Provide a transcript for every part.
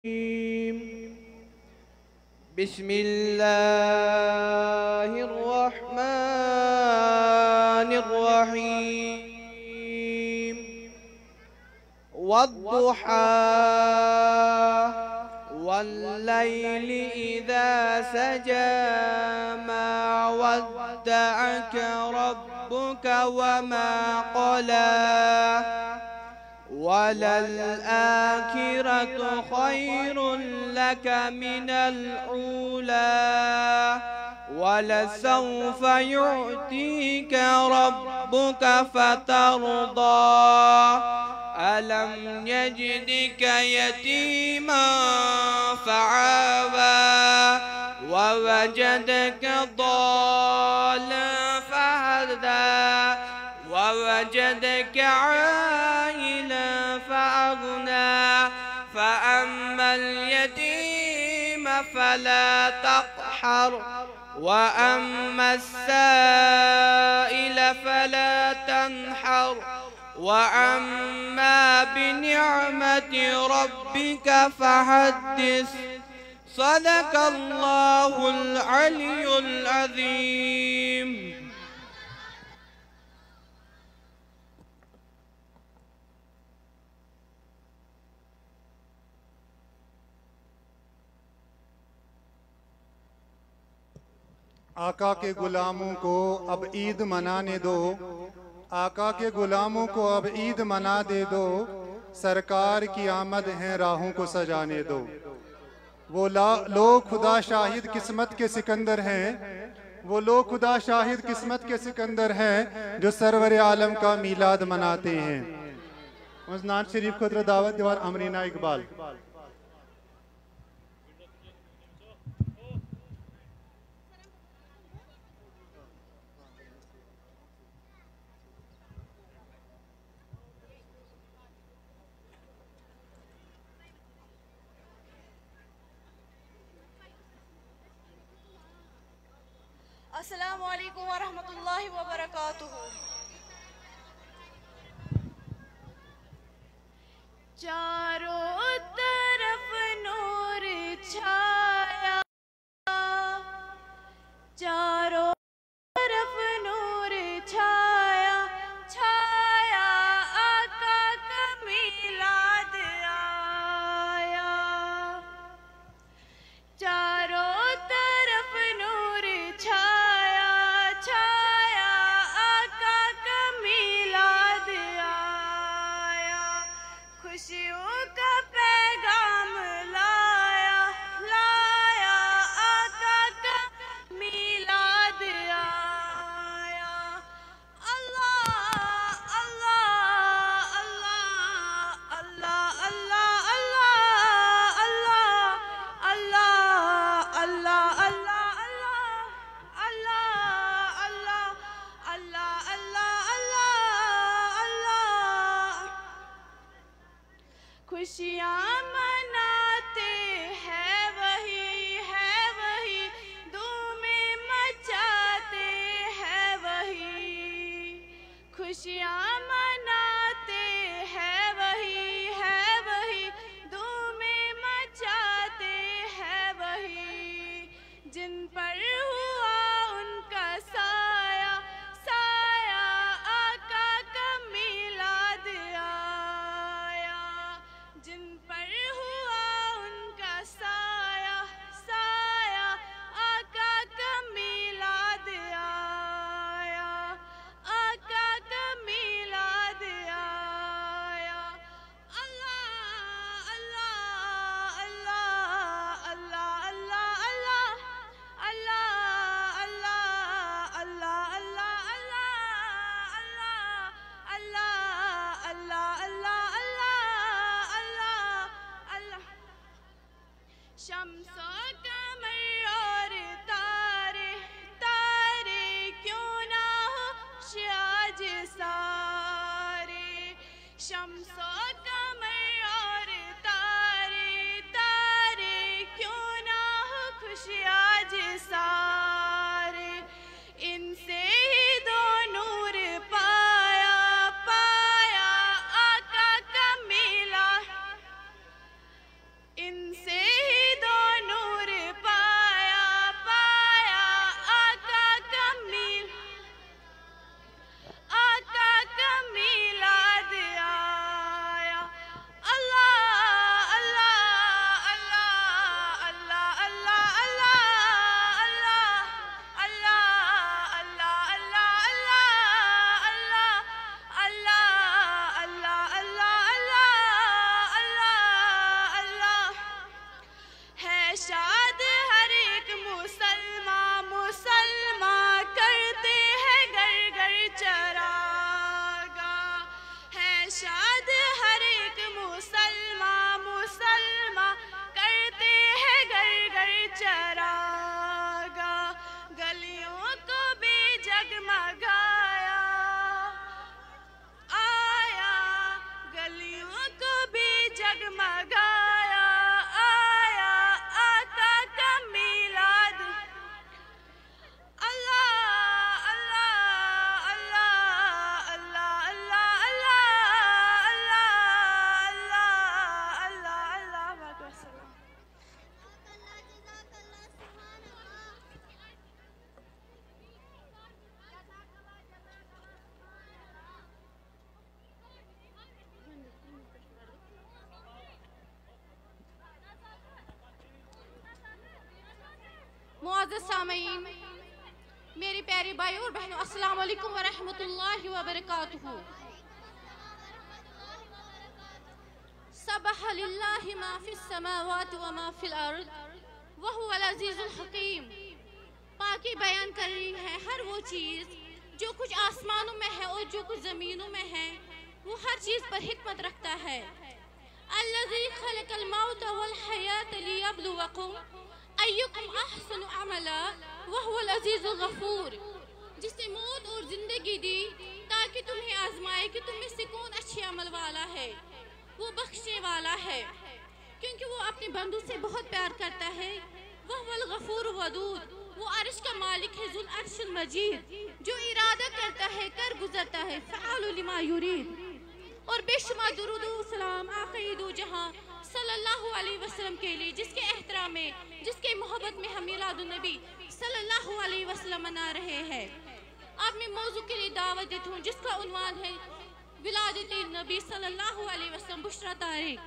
بسم الله الرحمن الرحيم والضحى والليل إذا سجى ما ودعك ربك وما قلى وللآخرة خير لك من الأولى ولسوف يعطيك ربك فترضى ألم يجدك يتيما فعاوى ووجدك ضالا فهدى ووجدك عائلا فأغنى فأما اليتيم فلا تقهر وأما السائل فلا تنحر وأما بنعمة ربك فحدث صدق الله العلي العظيم. آقا کے غلاموں کو اب عید منانے دو، آقا کے غلاموں کو اب عید منا دے دو، سرکار کی آمد ہیں راہوں کو سجانے دو۔ وہ لوگ خدا شاہد قسمت کے سکندر ہیں، وہ لوگ خدا شاہد قسمت کے سکندر ہیں جو سرور عالم کا میلاد مناتے ہیں۔ نعت شریف خطر دعوت دیوار امرینہ اقبال۔ السلام علیکم ورحمۃ اللہ وبرکاتہ۔ چاروں طرف نور چھایا، چاروں طرف نور چھایا، چھایا آقا کا میلاد آیا، چاروں طرف نور چھایا، چھایا آقا کا میلاد آیا، خوشیوں کا پیغام لایا، لایا آقا کا میلاد آیا۔ اللہ اللہ اللہ اللہ اللہ اللہ اللہ اللہ اللہ اللہ اللہ اللہ اللہ اللہ خوشیاں مناتے ہیں وہی دھومیں مچاتے ہیں وہی، خوشیاں مناتے ہیں وہی دھومیں مچاتے ہیں وہی، جن پر ہوا ان کا سایہ، سایہ آقا کا میلاد آیا، جن پر ہوا ان کا سایہ، سایہ آقا کا میلاد آیا، آقا کا میلاد آیا۔ اللہ اللہ اللہ اللہ اللہ اللہ اللہ اللہ اللہ اللہ اللہ اللہ اللہ شمس و قمر اور تارے، تارے کیوں نہ ہو شاج سارے، شمس و قمر اور تارے، تارے کیوں نہ ہو خوشیاج سارے، ان سے ہی دو نور پایا، پایا آقا کا میلاد، ان معزز سامعین، میری پیاری بھائیوں اور بہنوں، السلام علیکم ورحمۃ اللہ وبرکاتہ۔ سبح للہ ما فی السماوات وما فی الارض وہو العزیز الحکیم۔ پاکی بیان کر رہی ہے ہر وہ چیز جو کچھ آسمانوں میں ہے اور جو کچھ زمینوں میں ہے، وہ ہر چیز پر حکمت رکھتا ہے۔ الذی خلق الموت والحیات لیبلوکم ایکم احسن عملا وہو العزیز الغفور۔ جس نے موت اور زندگی دی تاکہ تمہیں آزمائے کہ تم میں سے کون اچھے عمل والا ہے، وہ بخشنے والا ہے، کیونکہ وہ اپنے بندوں سے بہت پیار کرتا ہے۔ وہو الغفور ودود، وہ عرش کا مالک ہے، ذو العرش المجید، جو ارادہ کرتا ہے کر گزرتا ہے، فعال لما یرید۔ اور بے شمار درود و سلام آقا دو جہاں صلی اللہ علیہ وسلم کے لیے، جس کے احترام میں، جس کے محبت میں ہم میلاد النبی صلی اللہ علیہ وسلم منا رہے ہیں۔ اب میں موضوع کے لیے دعوت دیتا ہوں جس کا عنوان ہے ولادت نبی صلی اللہ علیہ وسلم، بشرا تاریخ۔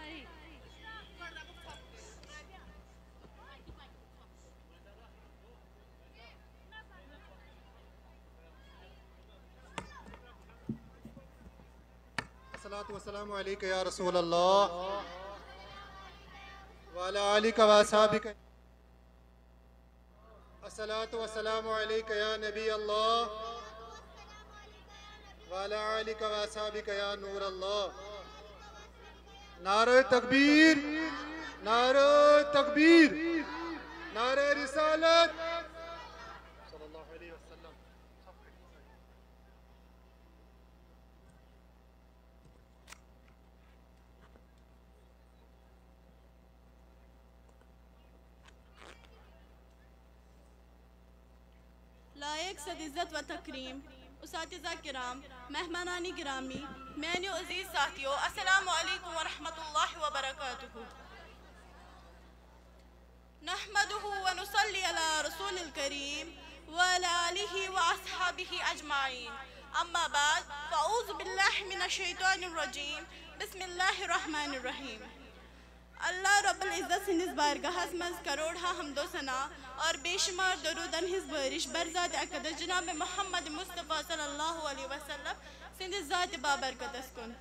الصلاة والسلام علیکہ یا رسول اللہ وعلی آلک و اصحابک۔ الصلاة والسلام علیکہ یا نبی اللہ وعلی آلک و اصحابک یا نور اللہ۔ نعرہ تکبیر، نعرہ تکبیر، نعرہ رسالت صلی اللہ علیہ وسلم۔ لائق صد عزت و تکریم اساتذہ کرام، مہمانانی گرامی، میانیو عزیز ساتھیو، السلام علیکم ورحمۃ اللہ وبرکاتہ۔ نحمدہ ونصلی علی رسول الکریم وعلی آلہ واصحابہ اجمعین، اما بعد فاعوذ باللہ من الشیطان الرجیم، بسم اللہ الرحمن الرحیم۔ اللہ رب العزت سندس بارگاہس مز کروڑا حمد و ثنا اور بے شمار درودن ہز بارش برذات اقدس جناب محمد مصطفیٰ صلی اللہ علیہ وسلم سندس ذات بابرکتس کن۔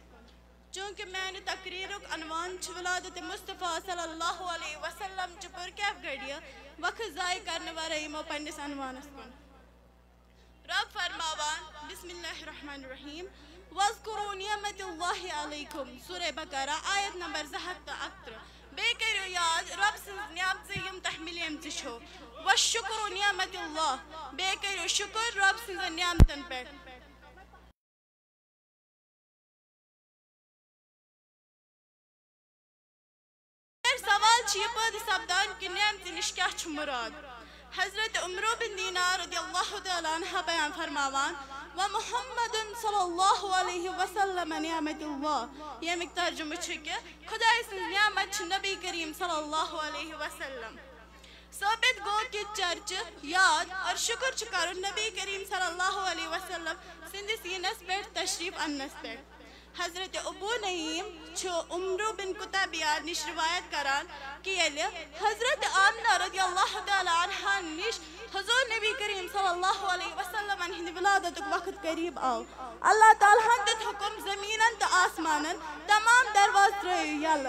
چونکہ میں نے تقریرک عنوان چھ ولادت مصطفیٰ صلی اللہ علیہ وسلم چھ پر کیف گڑیا وقت ضائع کرنے والا مو پنس عنوانس کن۔ رب فرماوان بسم اللہ الرحمن الرحیم، وَاذْكُرُوا نِعْمَةَ اللَّهِ عَلَيْكُمْ، سورہ بقرہ آیت نمبر 7 بے کرو یاد رب سنز نعمت سے یم تحمیل یم چھو، وَالشُّكْرُ نِعْمَةِ اللَّهِ، بے کرو شکر رب سنز نعمتن پر۔ سوال چھ یہ پد سبدان کہ نعمت نش کیا چھ مراد۔ حضرت عمر بن دینار رضی اللہ تعالیٰ عنہ بیان فرماوان، وَمُحَمَّدٌ صلی اللہ علیہ وسلم نعمت اللہ، یہ مقدار ترجمہ چھ کہ خدا سنز نعمت چھ نبی کریم صلی اللہ علیہ وسلم۔ ثابت گو کہ چرچ یاد اور شکر چھ کرو نبی کریم صلی اللہ علیہ وسلم سندھ سینس پیٹ تشریف انس پیٹ۔ حضرت ابو نعیم چھو عمر بن قطبیہ نش روایت کران کہ یہ حضرت آمنہ رضی اللہ تعالیٰ عنہ نش حضور نبی کریم صلی اللہ علیہ وسلم ہند ولادت وقت قریب آو، اللہ تعالیٰ دت حکم زمینن تا آسمانن تمام درواز ترائیو یل۔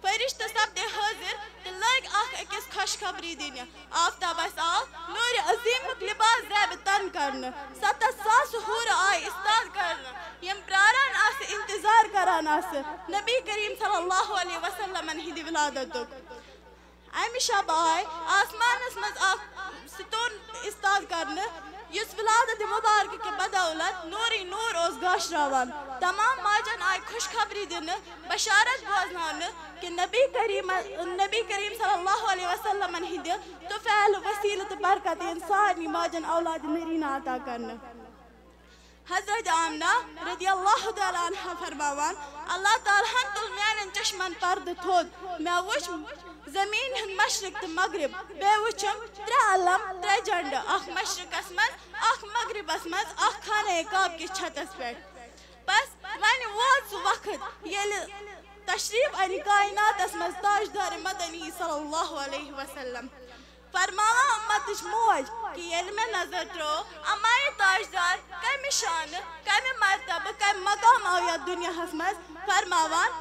فرشتہ سپدے حاضر تو لگ اخ اکس خوشخبری دینیا، آفتاب آو نور عظیم لباس زیب تن کرنا، 7,000 حور آئی استاد کرنا، یم پراران آس انتظار کران آس نبی کریم صلی اللہ علیہ وسلم ہندی ولادت۔ امی شب آئی آسمان اسمز ستون استاد کرنا، یس ولادت مبارک کے بدولت نوری نور اوز گاش راوان۔ تمام ماجن آئی خوشخبری دن بشارت بوزنان کہ نبی کریم صلی اللہ علیہ وسلم ہندی تو فعل وسیلت برکت انسانی ماجن اولاد نرینہ عطا کرنا۔ حضرت آمنہ رضی اللہ تعالیٰ عنہ فرماوان، اللہ تعالیٰ تل میانن چشمن پرد تھود، میں وچ زمین ہن مشرق تو مغرب، بے وچم 3 علم 3 جنڈ، اخ مشرق اسمز، اخ مغرب اسمز، اخ خانہ کعب کی چھتس پیٹ۔ بس وانی وات سو وقت یل تشریف ان کائنات اسمز تاجدار مدنی صلی اللہ علیہ وسلم۔ فرماوا امتش موج کہ یل میں نظر ترو امائی تاجدار کمی شان کمی مرتبہ کمی مقام آو یا دنیا حسمز فرماوان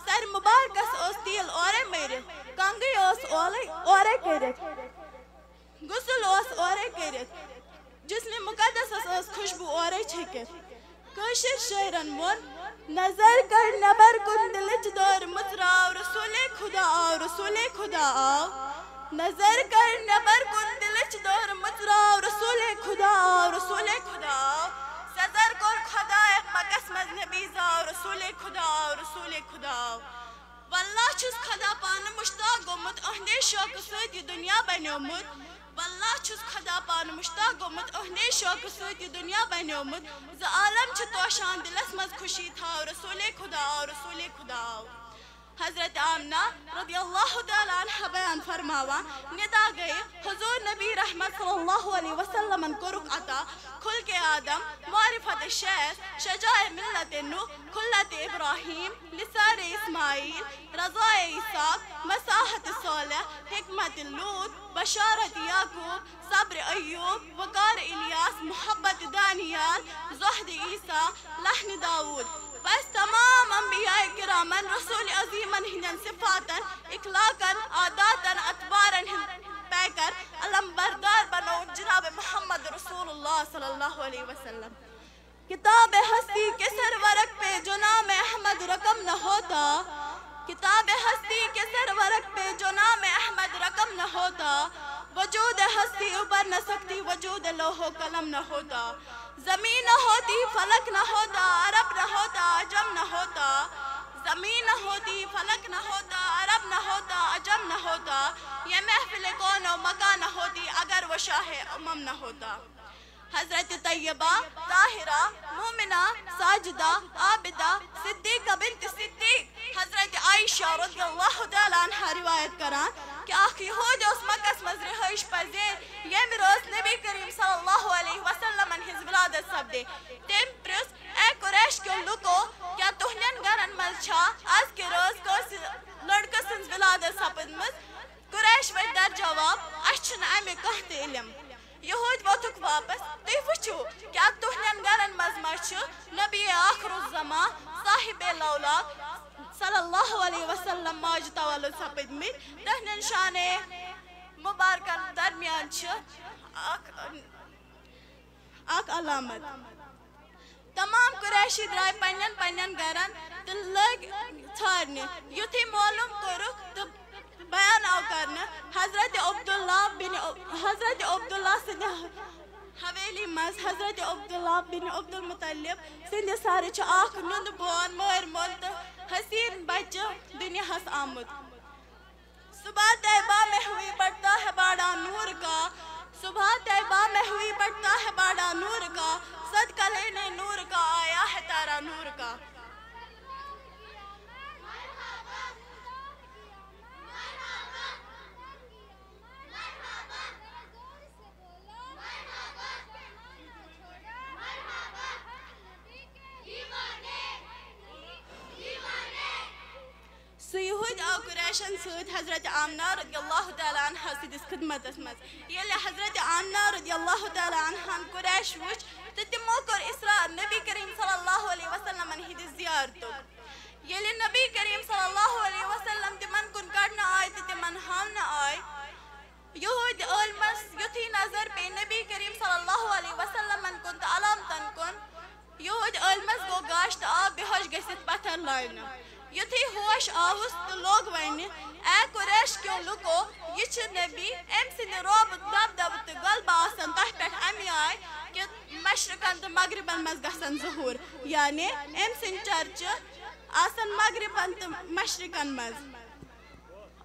سر مبارکس اوس تیل اورے میرے کنگی اوس اورے کرت غسل اوس اورے کرت جسم مقدس اوس خوشبو اورے چھکت کشر شہرن ون نظر کر نبر کن دلچ دور متراو رسول خدا آو رسول خدا آو نظر کر نبر کن دلچ دور متراو رسول خدا آو رسول خدا آو سزر کر خدا مقس مز نبی زاو رسول خدا آو رسول خدا آو واللہ چھس خدا پان مشتاق گومت اہندے شوق سید یہ دنیا بنیومت واللہ چھس خدا پان مشتاق گومت اہندے شوق سید یہ دنیا بنیومت ز عالم چھ توشان دلس مز خوشی تھا رسول خدا آو رسول خدا آو حضرت آمنہ رضی اللہ تعالیٰ عنہ بیان فرماوا ندا گئے حضور نبی رحمت صلی اللہ علیہ وسلم کرک عطا کھل کے آدم معرفت الشیخ شجاع ملت نوح کھلت ابراہیم لسان اسماعیل رضا عیساق مساحت صالح حکمت لوط بشارت یعقوب صبر ایوب وقار الیاس محبت دانیال زہد عیسیٰ لحن داود بس تمام انبیاء کرامن رسول عظیمن ہندن صفاتن اخلاقن عاداتن اتبارن پیکر علم بردار بنو جناب محمد رسول اللہ صلی اللہ علیہ وسلم کتاب ہستی کے سر ورق پہ جو نام احمد رقم نہ ہوتا کتاب ہستی کے سر ورق پہ جو نام احمد رقم نہ ہوتا وجود ہستی ابھر نہ سکتی وجود لوح و قلم نہ ہوتا زمین نہ ہوتی فلک نہ ہوتا عرب نہ ہوتا عجم نہ ہوتا زمین نہ ہوتی فلک نہ ہوتا عرب نہ ہوتا عجم نہ ہوتا یہ محفل کون و مکان نہ ہوتی اگر وہ شاہ امم نہ ہوتا حضرت طیبہ طاہرہ مومنہ ساجدہ عابدہ صدیقہ بنت صدیق حضرت عائشہ رضی اللہ تعالیٰ عنہ روایت کران کہ آخ یہود اس مکس مز رہائش پذیر یہ روز نبی کریم صلی اللہ علیہ وسلم ہز ولادت سپدے تم پرس اے قریش کے لوکو کیا تہنین گرن مز چھا آج کے روز کوس لڑکہ سنز ولادت سپدمز قریش وی در جواب اچھن امی کہت علم یہود ووتک واپس تی وچھو کیا تہنین گرن مز مچھو نبی آخر الزمان صاحب لولاک صلی اللہ علیہ وسلم ماج تولد سپد میں تہنین شان مبارکن درمیان چھ اک علامت تمام قریشی درائے پنین گرن تو لگ چھارنے یوتھی معلوم کرک تو بیان آو کرنا حضرت عبداللہ سن حویلی مز حضرت عبداللہ بن عبد المطلب سندھ سارے چھ آخ نند بون مر مول تو حسین بچہ دنیا ہس آمد صبح طیبہ میں ہوئی بڑھتا ہے باڑا نور کا صبح طیبہ میں ہوئی بڑھتا ہے باڑا نور کا صدقہ لینے نور کا آیا ہے تارا نور کا سیہود آو قریشن سود حضرت آمنہ رضی اللہ تعالیٰ عنہ سیدس خدمت اسمت یہ حضرت آمنہ رضی اللہ تعالیٰ عنہ قریش وچ تتمو کر اسرار نبی کریم صلی اللہ علیہ وسلم ہید زیارتو یہ نبی کریم صلی اللہ علیہ وسلم تمن کن کرنا آئے تمن ہامنا آئے یہود علمس یتھی نظر پہ نبی کریم صلی اللہ علیہ وسلم کن تا علامتن کن یہود علمس گو گاشت آب بہوش گسیت پتھر لائنا یتھی ہوش آوس تو لوگ ونہ اے قریش کیوں لکو یہ چھ نبی ام سن روب دب دب تو غلبہ آسن تہ پہ امی آئے کہ مشرقن تو مغربن مز گسن ظہور یعنی ام سن چرچ آسن مغربن تو مشرقن مز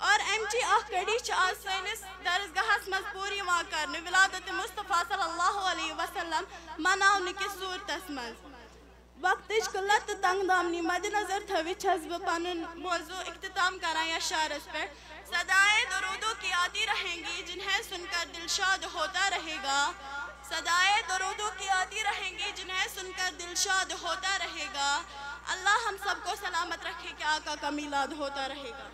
اور ام چی اخ کڑی چھ آج سینس درسگاہس مز پوری وہاں کرنے ولادت مصطفیٰ صلی اللہ علیہ وسلم مناؤن کی صورتس مز وقتش قلت تنگ دامنی مد نظر تھوچ حزب پانن موضوع اختتام کرائیں یا شارس پر صدائے درودوں کی آتی رہیں گی جنہیں سن کر دل شاد ہوتا رہے گا صدائے درودوں کی آتی رہیں گی جنہیں سن کر دل شاد ہوتا رہے گا اللہ ہم سب کو سلامت رکھے کہ آقا کا میلاد ہوتا رہے گا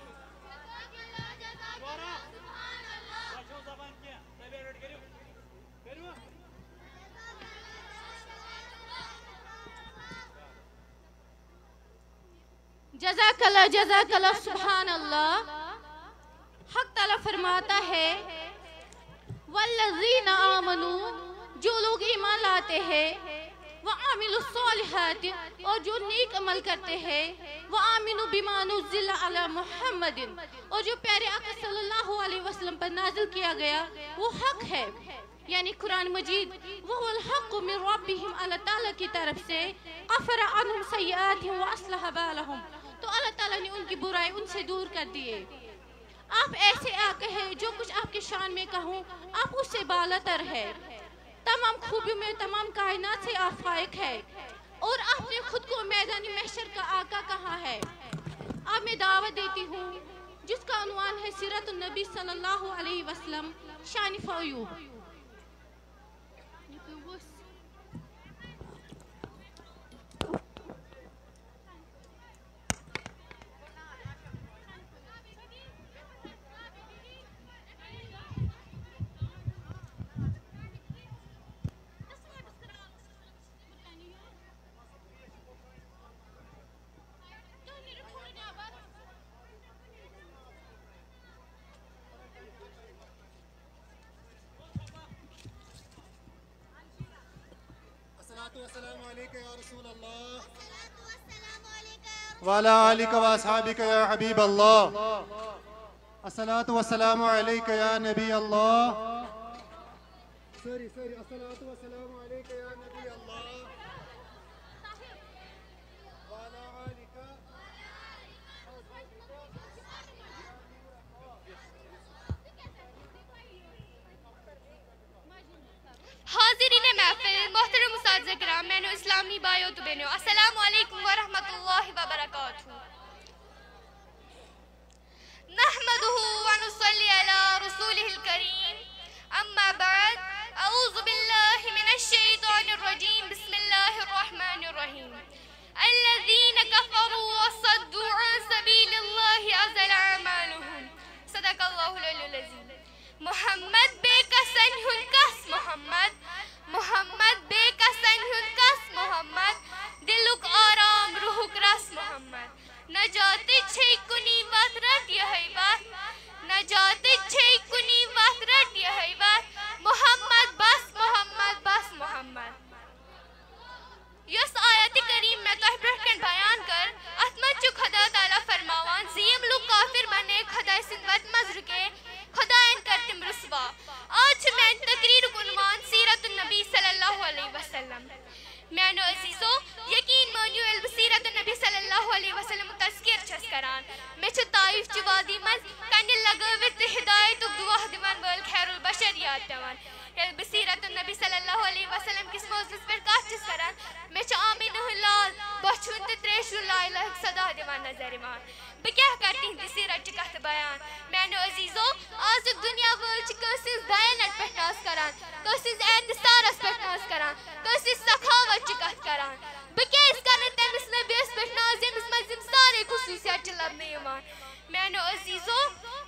جزاک اللہ سبحان اللہ. حق تعالیٰ فرماتا ہے والذین آمنوا، جو لوگ ایمان لاتے ہیں، وعاملوا الصالحات، اور جو نیک عمل کرتے ہیں، وآمنوا بما نزل علی محمد، اور جو پیارے آقا صلی اللہ علیہ وسلم پر نازل کیا گیا وہ حق ہے، یعنی قرآن مجید، وہ الحق من ربہم، اللہ تعالیٰ کی طرف سے، غفر عنہم سیئاتہم واصلح بالہم، تو اللہ تعالیٰ نے ان کی برائی ان سے دور کر دیے. آپ ایسے آقا ہیں جو کچھ آپ کے شان میں کہوں آپ اس سے بالا تر ہے، تمام خوبیوں میں تمام کائنات سے آپ فائق ہے، اور آپ نے خود کو میدان محشر کا آقا کہا ہے. آپ میں دعوت دیتی ہوں جس کا عنوان ہے سیرت النبی صلی اللہ علیہ وسلم شان فعیوب. السلام علیکم یا رسول اللہ وعلا آلک و اصحابک یا حبیب اللہ. الصلاة والسلام علیک یا نبی اللہ. الصلاة والسلام علیک یا نبی اللہ وعلا آلک. حاضرین محفل، محترم اساتذہ کرام، میں نے اسلامی بھائیو تو بہنوں، السلام علیکم ورحمۃ اللہ وبرکاتہ. نحمدہ ونصلی علی رسولہ الکریم، اما بعد، اعوذ باللہ من الشیطان الرجیم، بسم اللہ الرحمن الرحیم. الذین کفروا وصدوا عن سبیل اللہ اضل اعمالهم. صدق اللہ العلی العظیم. محمد بے کسن ہن کس محمد، محمد بے کسن ہن کس محمد، دلک آرام روحک رس محمد. نجات چھے کنی وقت رٹ یہی بات، نجات چھے کنی وقت رٹ یہی بات، محمد بس محمد بس محمد. یس آیت کریم میں تہ برہ کن بیان کر ات مز چھ خدا تعالیٰ فرماوان زیم لوگ کافر بنے خدا سند وت مز رکے خدائن کر تم رسوا. آج میں تقریر عنوان سیرت النبی صلی اللہ علیہ وسلم. میانو عزیزو یقین مانیو علم سیرت النبی صلی اللہ علیہ وسلم تذکیر چھس کران. میں چھ طائف چھ وادی مز کنہ لگوت ہدایت دعا دیوان ول خیر البشر یاد پیوان. علم سیرت النبی صلی اللہ علیہ وسلم کس موضوع پر کات چھس کران. میں چھ آمینہ لال بچھون تہ تریشو لا الہ صدا دیوان نظر ایمان. بہ کیا کرتی ہندی سیرت چھ کت بیان. میانو عزیزو آزک دنیا وول چھ کسز دیانت پہ ناز کران، کسز اعتصارس پہ ناز کران، کسز سخاوت چھ کت کران. بہ کیس کرن تمس نبیس پہ ناز یمس مز یم سارے خصوصیات چھ لبنہ یوان. میانو عزیزو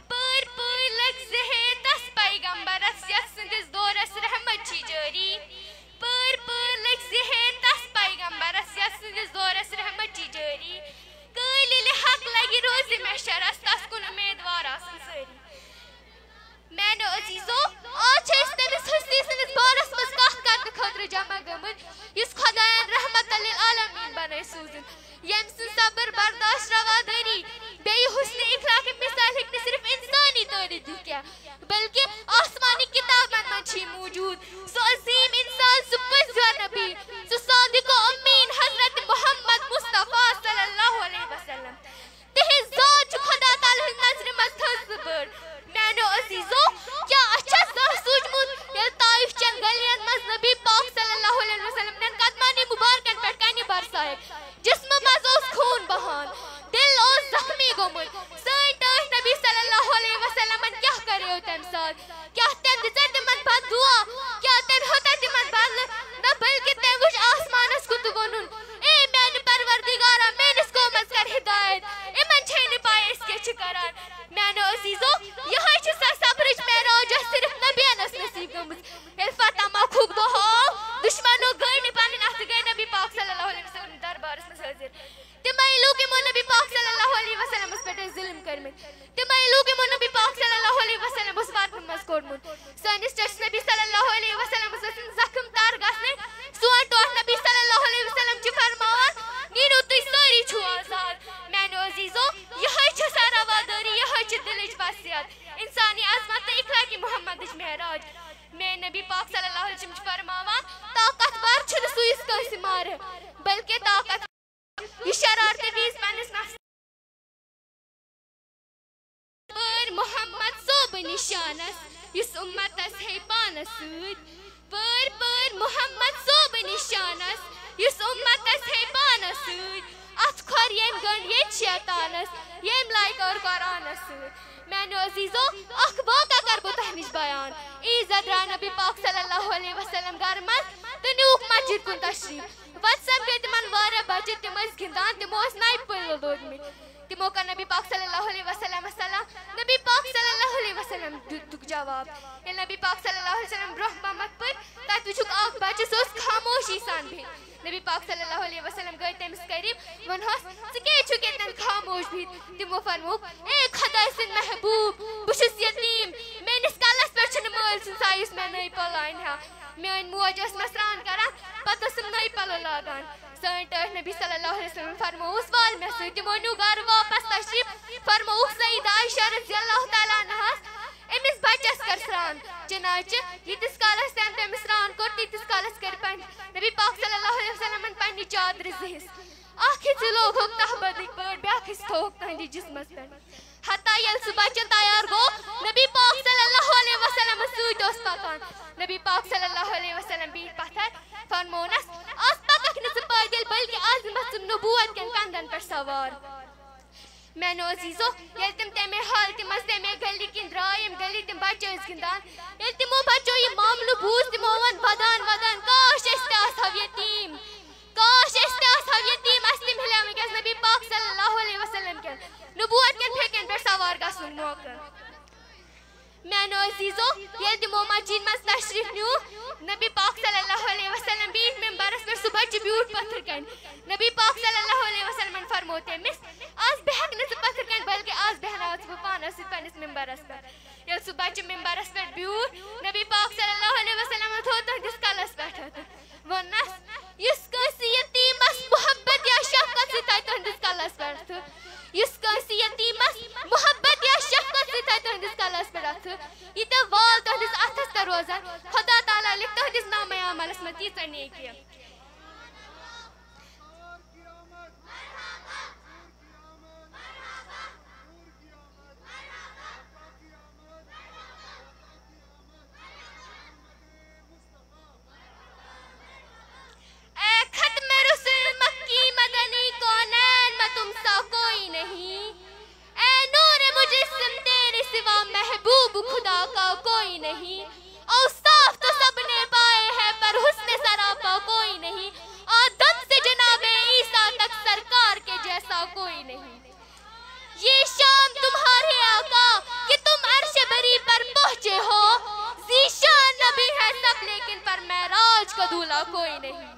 پور پور لگ زہے تس پیغمبرس یس سندس دورس رحمت چھ جاری. پور پور لگ زہے تس پیغمبرس یس سندس دورس رحمت چھ جاری. قلیل حق لگی روز محشرس تس کن امیدوار آسن ساری. میانو عزیزو آج اس تمس ہستی سندس بارس مز کت کرنے خاطر جمع گمت یس خدایان رحمت للعالمین بنائے سوزن. یم سن صبر برداشت رواداری بیٚیہِ حسن اخلاق مثال ہیٚکہِ نہٕ صرف انسانی تعریف دِتھ کینٛہہ بلکہ آسمانی کتابن منٛز چھِ موجود. سُہ عظیم انسان، سُہ پٔزیور نبی، سُہ صادق و امین حضرت محمد مصطفیٰ صلی اللہ علیہ وسلم. تہنٛز ذات چھِ خدا تعالیٰ ہٕنٛز نظرِ منٛز تھٔز بٔڑ. میانو عزیزو کیا اچھا زانٛہہ سوٗنٛچمُت ییٚلہِ طائف چٮ۪ن گلیَن منٛز نبی پاک صلی اللہ علیہ وسلم نٮ۪ن قدمانی مبارکن پٮ۪ٹھ کنہِ برسایکھ. جسمہٕ منٛز اوس خوٗن بہان، دل اوس زخمی گوٚمُت. سٲنۍ ٹٲٹھۍ نبی صلی اللہ علیہ وسلمن کیٛاہ کریو تمہِ ساتہٕ؟ کیٛاہ تٔمۍ دِژا تِمن بد دعا؟ کیٛاہ تٔمۍ ہیوٚتا تِمن بدلہٕ؟ نہ بلکہ تٔمۍ وٕچھ آسمانس کُن تہٕ ووٚنُن اے میانہِ پروردگارا میٲنِس قومس کر ہدایت، یِمن چھے نہٕ پاے أسۍ کیٛاہ چھِ کران. میانو عزیزو یہے چھِ سۄ صبرٕچ معراج یۄس صرف نبین ٲس نصیٖب گٔمٕژ. ییٚلہِ فتح مۄکھُک دۄہ آو دُشمنو گٔے نہٕ پنٕنۍ اَتھٕ گٔے نبی پاک صلی اللہ علیہ وسلم دربارس منٛز حٲضِر. تِمے لوٗکھ یِمو نبی پاک صلی اللہ معراج میں نبی پاک صلی اللہ علیہ وسلم فرماوان طاقتور چھن سوئس کانسی مار بلکہ طاقت یہ شرارتی ویز پنس نفس پر محمد صوب نشانس اس امتس ہے پانس سود پر محمد صوب نشانس اس امتس ہے پانس سود ات کھور یم گن یہ شیطانس یم لائک اور قرآنس سود میانو عزیزو اخ واقع کر بو تہ نش بیان عیزت درا نبی پاک صلی اللہ علیہ وسلم گھر مز تو نیوک مسجد کن تشریف واتسپ گئی تمن وارہ بچہ تم گندان تمو نئی پل لوگمت تمو کا نبی پاک صلی اللہ علیہ وسلم السلام نبی پاک صلی اللہ علیہ وسلم دک جواب یل نبی پاک صلی اللہ علیہ وسلم برہ پمت پر تت وچھک اخ بچہ سوس خاموشی سان بھی نبی پاک صلی اللہ علیہ وسلم گئی تمس قریب ونہس ژٕ چھُکھ ییٚتٮ۪ن خاموش بِہِتھ تِمو فرمووُکھ اے خۄداے سٕنٛدۍ محبوٗب بہٕ چھُس یتیٖم میٲنِس کلس پٮ۪ٹھ چھُنہٕ مٲلۍ سُنٛد سایہِ یُس مےٚ نٔے پلو انہِ ہا میٲنۍ موج ٲس مےٚ سرٛان کران پتہٕ ٲسٕم نٔے پلو لاگان سٲنۍ ٹٲٹھۍ نبی صلی اللہ علیہ وسلم فرمووُس وال مےٚ سۭتۍ تِمو نیوٗ گرٕ واپس تشریٖف فرمووُکھ سیدہ عائشہ رضی اللہ تعالیٰ عنہاس أمِس بچس کر سرٛان چنانچہ ییٖتِس کالس تٔمۍ تٔمِس سرٛان کوٚر تیٖتِس کالس کٔرۍ نبی پاک صلی اللہ علیہ وسلمن پننہِ چادرِ زٕ حصہٕ اکھ حصہٕ لوگُکھ تہبدٕکۍ پٲٹھۍ بیٛاکھ حصہٕ تھووُکھ تہنٛدِس جسمس پٮ۪ٹھ حتیٰ ییٚلہِ سُہ بچہ تیار گوٚو نبی پاک صلی اللہ علیہ وسلمس سۭتۍ اوس پکان نبی پاک صلی اللہ علیہ وسلم بیٖٹھۍ پتھر فرمونس آز پککھ نہٕ ژٕ پٲدٕلۍ بلکہ آز دِمتھ ژٕ نبوت کٮ۪ن کندن پٮ۪ٹھ سوار میانو عزیزو ییٚلہِ تِم تمے حالتہِ منٛز تمے گلی کِنۍ درٛاے ییٚمہِ گلی تِم بچہٕ ٲسۍ گِنٛدان ییٚلہِ تِمو بچو یہِ معاملہٕ بوٗز تِمو ووٚن ودان ودان کاش أسۍ تہِ آسہو یتیٖم کاش أسۍ تہِ آسہو یتیٖم اسہِ تہِ مِلیو وٕنکیٚس نبی پاک صلی اللہ علیہ وسلم کٮ۪ن نبوت کٮ۪ن پھیٚکٮ۪ن پٮ۪ٹھ سوار گژھنُک موقعہٕ میانو عزیزو ییٚلہِ تِمو مسجد منٛز تشریٖف نیوٗ نبی پاک صلی اللہ علیہ وسلم بیٖٹھۍ ممبرس پٮ۪ٹھ سُہ بچہِ بیوٗٹھ پتھر کنہِ نبی پاک صلی اللہ علیہ وسلمن فرموو تٔمِس آز بیٚہکھ نہٕ ژٕ پتھر کنہِ بلکہ آز بیٚہناوتھ بہٕ پانس سۭتۍ پننس ممبرس پٮ۪ٹھ ییٚلہِ سُہ بچہِ ممبرس پٮ۪ٹھ بیوٗٹھ نبی پاک صلی اللہ علیہ وسلمن تھوٚو تہنٛدِس کلس پٮ۪ٹھ ووٚننس یُس کٲنٛسہِ یتیٖمس محبت یا شفقت سۭتۍ تھایہِ تہنٛدِس کلس پٮ۪ٹھ یُس کٲنٛسہِ یتیٖمس محبت یا شفقت سۭتۍ تھایہِ تہنٛدِس کلس پٮ۪ٹھ اتھٕ ییٖتیاہ وال تہنٛدِس اتھس تہِ روزن خۄدا تعالیٰ لیکھِ تہنٛدِس نامے عملس منٛز تیٖژاہ نیکی خدا کا کوئی نہیں اوصاف تو سب نے پائے ہیں پر حسن سراپا کوئی نہیں آدم سے جناب عیسیٰ تک سرکار کے جیسا کوئی نہیں یہ شام تمہارے آقا کہ تم عرش بری پر پہنچے ہو ذیشان نبی ہے سب لیکن پر معراج کا دولہا کوئی نہیں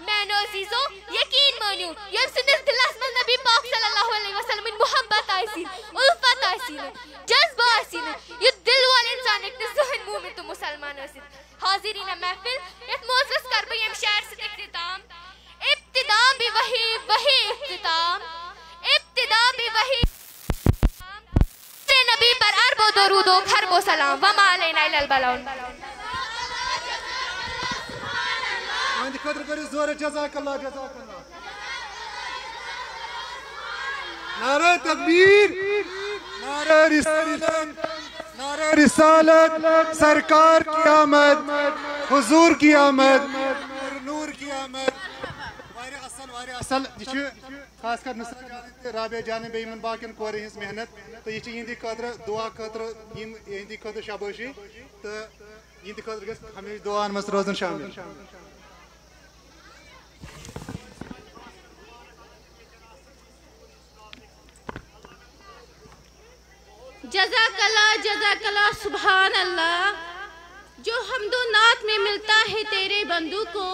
میانو عزیزو یقین مانیو ییٚلہِ سٲنِس دِلس منٛز نبی پاک صلی اللہ علیہ وسلمٕنۍ محبت آسی الفت آسی جذبہ آسی یہ دل وول انسان ہیٚکہِ نہٕ زٕہٕنۍ مومن تہٕ مسلمان ٲسِتھ حاضریٖن محفل یتھ موضوعس کر بہٕ ییٚمہِ شاعر سۭتۍ اختتام ابتدا بھی وہی اختتام ابتدا بھی وہی نبی پر ارب و درود و خرب و سلام وما علینا الا البلاغ خاطر کٔرِو زورٕ جزاک اللہ جزاک اللہ نعرہ تکبیر نعرہ رسالت نعرہ رسالت سرکار کی آمد حضور کی آمد نور کی آمد واریاہ اصل یہ چھُ خاص کر نثار جان تہٕ رابعہ جان بیٚیہِ یِمن باقین کورٮ۪ن ہٕنٛز محنت تہٕ یہِ چھِ یِہنٛدِ خٲطرٕ دعا خٲطرٕ یِم یِہنٛدِ خٲطرٕ شابٲشی تہٕ یِہنٛدِ خٲطرٕ گژھِ ہمیشہِ دعاہن منٛز روزُن شامل جزاک اللہ سبحان اللہ جو حمد و نعت میں ملتا ہے تیرے بندوں کو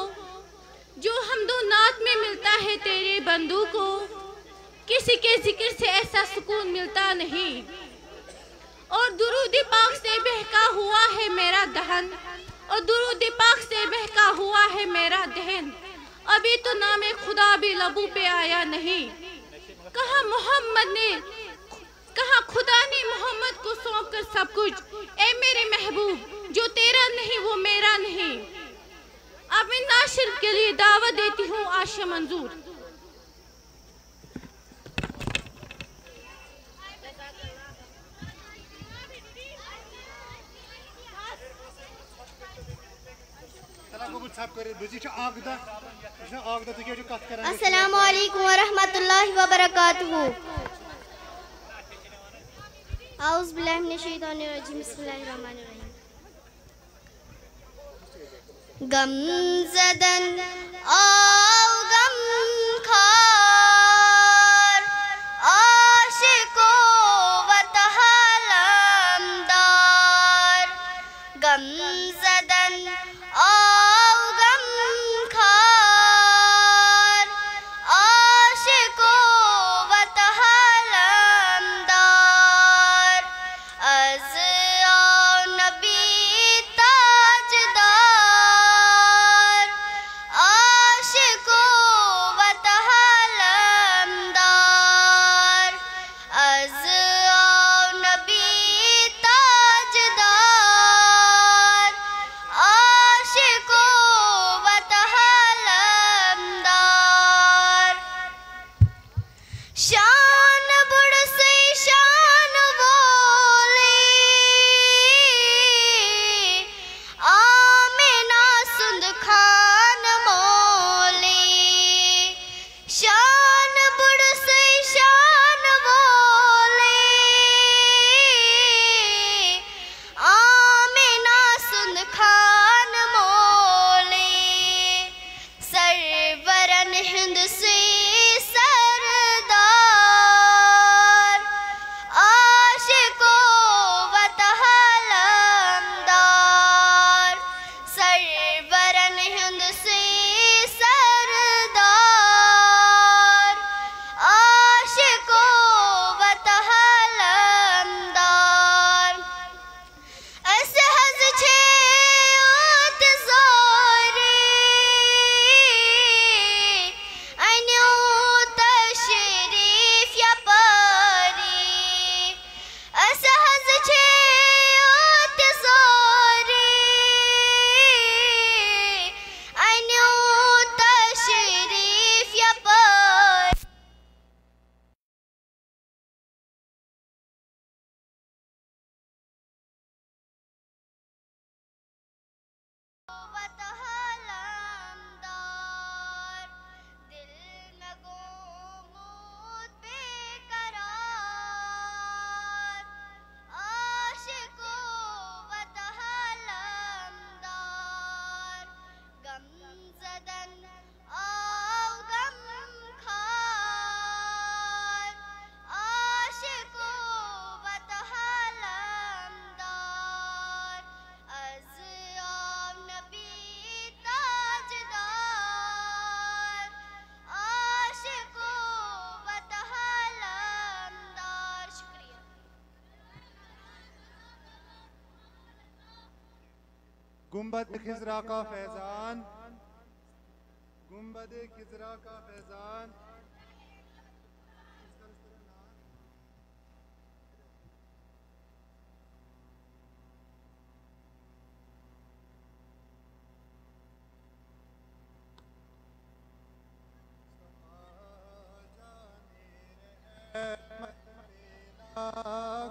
جو حمد و نعت میں ملتا ہے تیرے بندوں کو کسی کے ذکر سے ایسا سکون ملتا نہیں اور درود پاک سے بہکا ہوا ہے میرا دہن اور درود پاک سے بہکا ہوا ہے میرا دہن ابھی تو نام خدا بھی لبوں پہ آیا نہیں کہا خدا نے محمد کو سونپ کر سب کچھ اے میرے محبوب نہیں وہ میرا نہیں. اب میں ناشر کے لیے دعوت دیتی ہوں عاشق منظور. السلام علیکم ورحمۃ اللہ وبرکاتہ. اعوذ باللہ من الشیطان الرجیم. بسم اللہ الرحمن الرحیم. غم زدن آؤ غم خار عاشقو وطہ علمدار. غم زدن آؤ غم خار عاشقو وطہ علمدار. از آؤ نبی تاجدار عاشقو وطہ علمدار. از آؤ نبی تاجدار عاشقو وطہ علمدار. شان بڑھ سے شان بولی آمینہ سند خان مولی. شان بڑھ سے شان بولی آمینہ سند خان مولی. سرورن ہند سے سردار عاشقو وطہ علمدار. سرورن ہند سے سردار عاشقو وطہ علمدار. ایسے حض چھے اتزاری اینیو تشریف یا پاری. ایسے حض چھے اتزاری اینیو تشریف یا پاری. وطہ علمدار. دل میں گمود بے قرار عاشقو وطہ علمدار. غم زدن آؤ غم خار عاشقو وطہ علمدار. از آؤ نبی تاجدار عاشقو وطہ علمدار. شکریہ. گنبد خضرا کا فیضان، گنبد خضرا کا فیضان.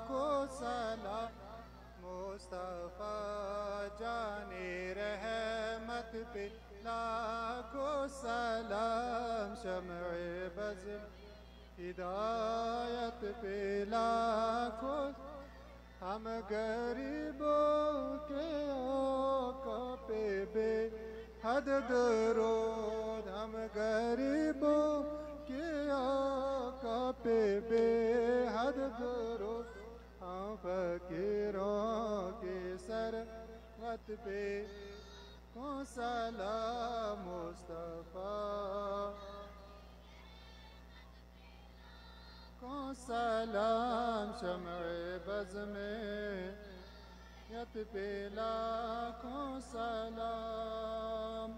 کو سلام مصطفیٰ جان رحمت پہ لاکھوں سلام. شمع بزم ہدایت پہ لاکھوں. ہم غریبوں کے آقا پہ بے حد درود. ہم غریبوں کے آقا پہ بے حد درود. ہم فقیروں کے سروت پہ کو سلام مصطفیٰ کو سلام. شمع بزم یت پہ لاکھوں سلام.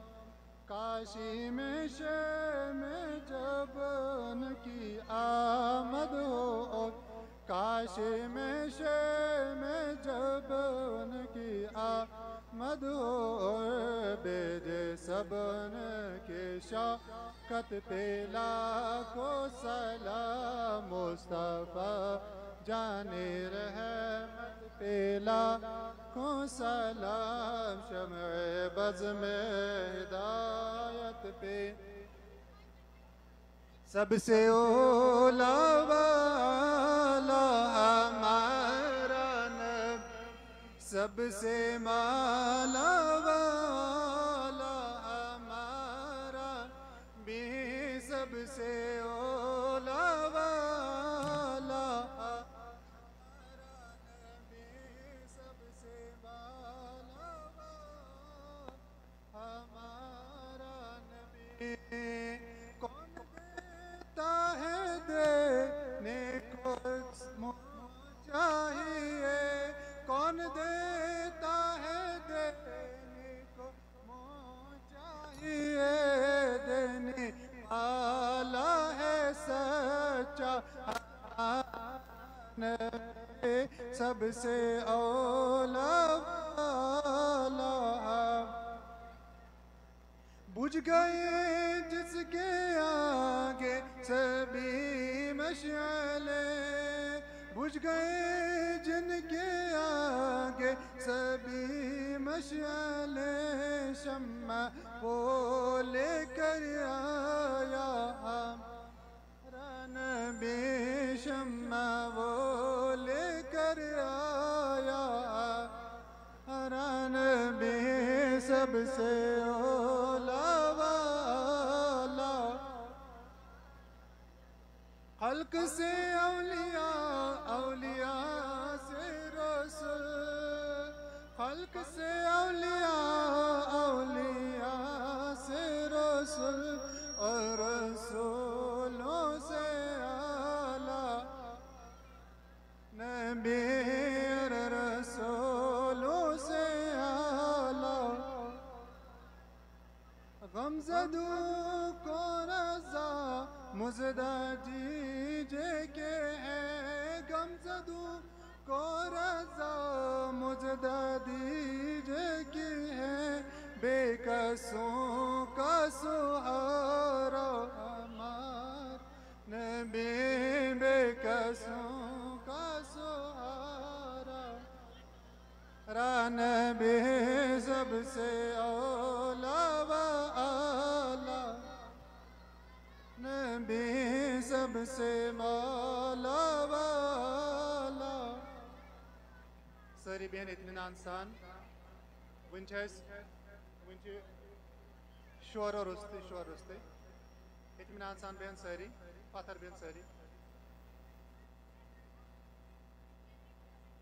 کاشی میں شہر میں جب ان کی آمد ہو. کاشی میں شہر میں جب ان کی آمد سب ان کے شوکت پہ لاکھوں سلام مصطفیٰ جان رحمت پہ لاکھوں سلام شمع بز میں ہدایت پہ سب سے اولا والا ہمارا نبی سب سے مالا والا ہمارا بھی سب سے اولا والا ہمارا نبی سب سے مالا والا ہمارا نبی کون دیتا ہے دینے کو چاہیے کون دیتا ہے دینے کو چاہیے دینے والا ہے سچا نبی سب سے اولا والا بجھ گئے جس کے آگے سبھی مشعلیں بجھ گئے جن کے آگے سبھی مشعلیں شمع وہ لے کر آیا ہمارا نبی شمع وہ لے کر آیا ہمارا نبی سب سے اولا والا خلق سے اولیاء اولیاء سے رسول خلق سے اولیاء اولیاء سے رسول اور رسولوں سے اعلیٰ نبی اور رسولوں سے اعلیٰ غمزدوں کو رضا مزدہ دیجے کے ہیں غمزدوں کو رضا مزدہ دیجے کے ہیں بے کسوں کا سہارا ہمارا نبی بے کسوں کا سہارا نبی سب سے اولا والا نبی سب سے مولا والا ساری بہن اطمینان سان ون شور رستے اطمینان سان بہن ساری پتھر بہن ساری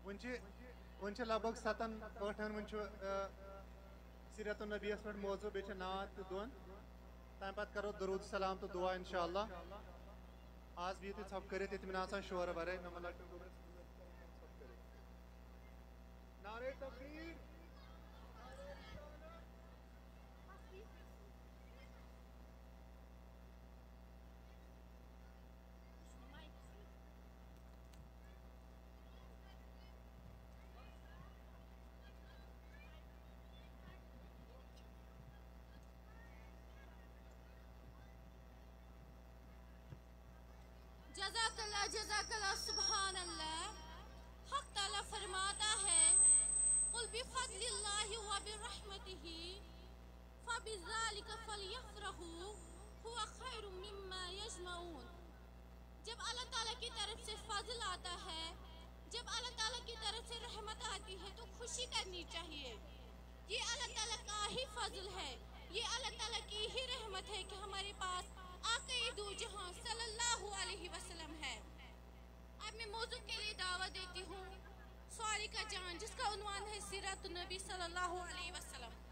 ون لگ بھگ 7-8 ون سیرت النبی پہ موضوع بیچ نعت دون تمہ پتہ کرو درود سلام تو دعا انشاءاللہ آج بھی ژھپ کرت اطمینان سان شور ورے نعرہ تکبیر جزاک اللہ سبحان اللہ حق تعالیٰ فرماتا ہے قل بفضل اللہ وبرحمتہ فبذلک فلیفرحوا هو خیر مما یجمعون جب اللہ تعالیٰ کی طرف سے فضل آتا ہے جب اللہ تعالیٰ کی طرف سے رحمت آتی ہے تو خوشی کرنی چاہیے یہ اللہ تعالیٰ کا ہی فضل ہے یہ اللہ تعالیٰ کی ہی رحمت ہے کہ ہمارے پاس آقا دو جہاں صلی اللہ علیہ وسلم ہے اب میں موضوع کے لیے دعوت دیتی ہوں سواری کا جان جس کا عنوان ہے سیرت النبی صلی اللہ علیہ وسلم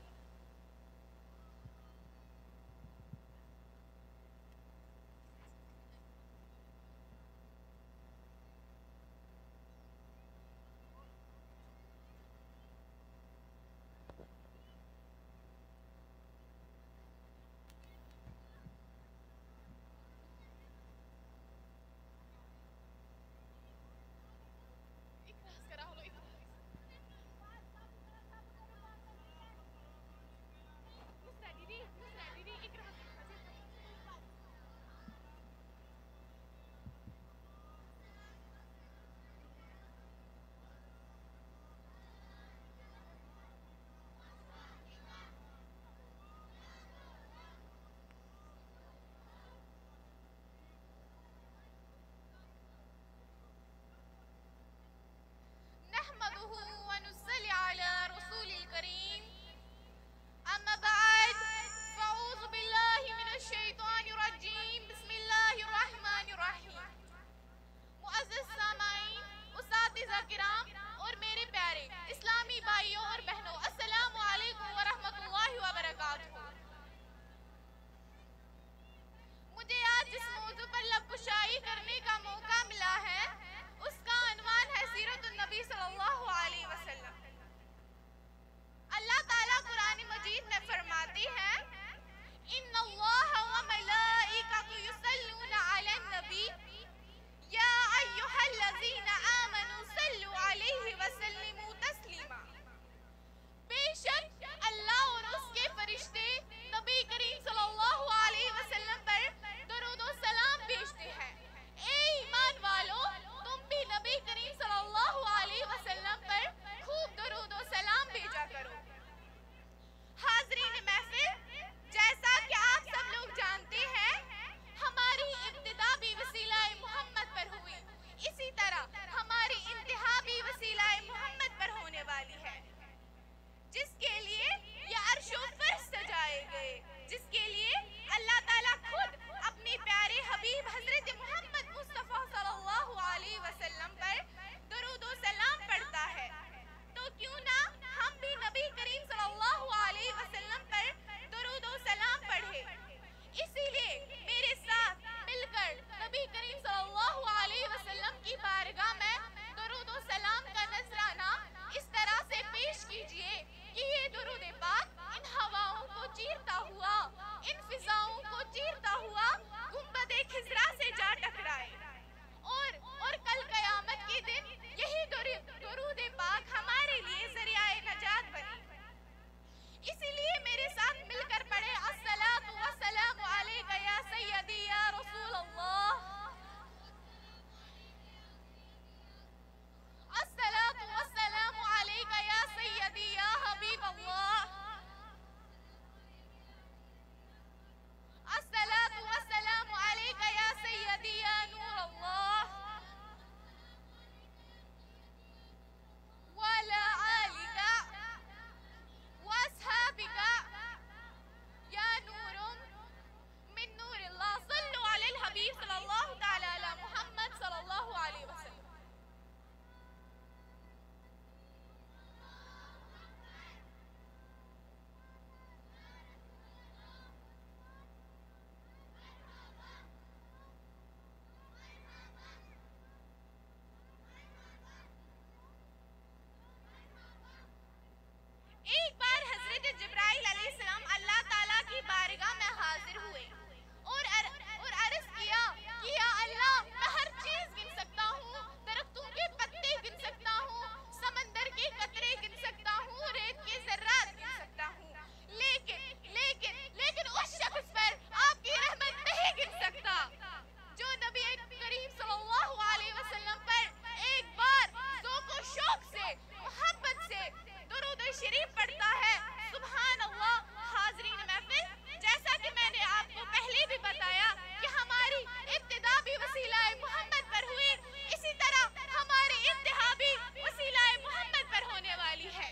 شریف پڑھتا ہے. سبحان اللہ. حاضرین محفل، جیسا کہ میں نے آپ کو پہلے بھی بتایا کہ ہماری ابتدا بھی وسیلہ محمد پر ہوئی، اسی طرح ہماری انتہا بھی وسیلہ محمد پر ہونے والی ہے.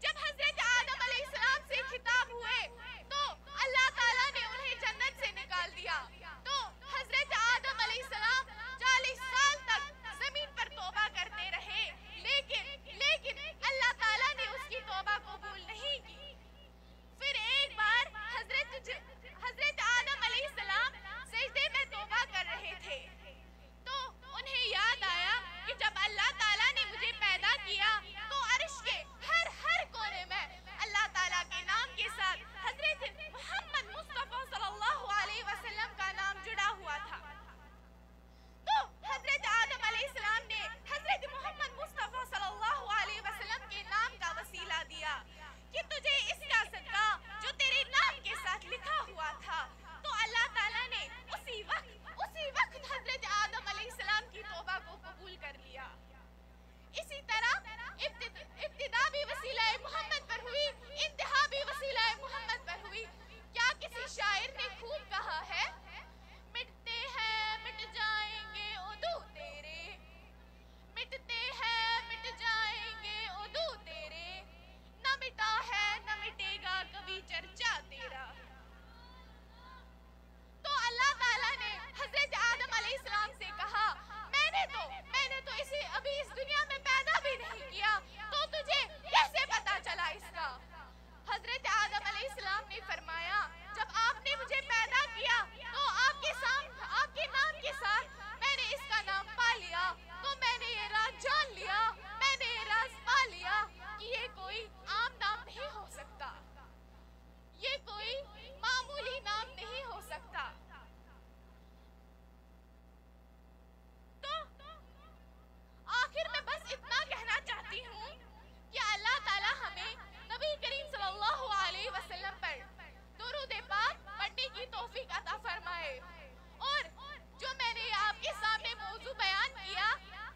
جب حضرت آدم علیہ السلام سے خطاب ہوئے تو اللہ تعالیٰ نے انہیں جنت سے نکال دیا. تو حضرت آدم علیہ السلام 40 سال تک زمین پر توبہ کرتے رہے، لیکن اللہ تعالیٰ نے اس کی توبہ قبول نہیں کی. پھر ایک بار حضرت آدم علیہ السلام سجدے میں توبہ کر رہے تھے تو انہیں یاد آیا کہ جب اللہ تعالیٰ نے مجھے پیدا کیا تو عرش کے ہر کونے میں اللہ تعالیٰ کے نام کے ساتھ حضرت محمد مصطفیٰ صلی اللہ علیہ وسلم کا نام جڑا ہوا تھا. تو حضرت آدم علیہ السلام نے حضرت محمد مصطفیٰ صلی اللہ علیہ وسلم کے نام کا وسیلہ دیا کہ تجھے اس کا صدقہ جو تیرے نام کے ساتھ لکھا ہوا تھا. تو اللہ تعالیٰ نے اسی وقت حضرت آدم علیہ السلام کی توبہ کو قبول کر لیا. اسی طرح ابتدا بھی وسیلہ محمد پر ہوئی، انتہا بھی وسیلہ محمد پر ہوئی. کیا کسی شاعر نے خوب کہا ہے، مٹتے ہیں مٹ جائیں گے عدو تیرے، مٹتے ہیں مٹ جائیں گے عدو تیرے، نہ مٹا ہے نہ مٹے گا کبھی چرچا تیرا. تو اللہ تعالیٰ نے حضرت آدم علیہ السلام سے کہا، میں نے تو اسے ابھی اس دنیا میں پیدا بھی نہیں کیا، تو تجھے کیسے پتا چلا اس کا؟ حضرت آدم علیہ السلام نے فرمایا، جب آپ نے مجھے پیدا کیا تو آپ کے نام کے ساتھ میں نے اس کا نام پا لیا. تو میں نے یہ راز جان لیا، میں نے یہ راز پا لیا کہ یہ کوئی عام نام نہیں ہو سکتا، یہ کوئی معمولی نام نہیں ہو سکتا. تو آخر میں بس اتنا کہنا چاہتی ہوں کہ اللہ تعالیٰ ہمیں نبی کریم صلی اللہ علیہ وسلم پر درود پاک پڑھنے کی توفیق عطا فرمائے. اور جو میں نے آپ کے سامنے موضوع بیان کیا،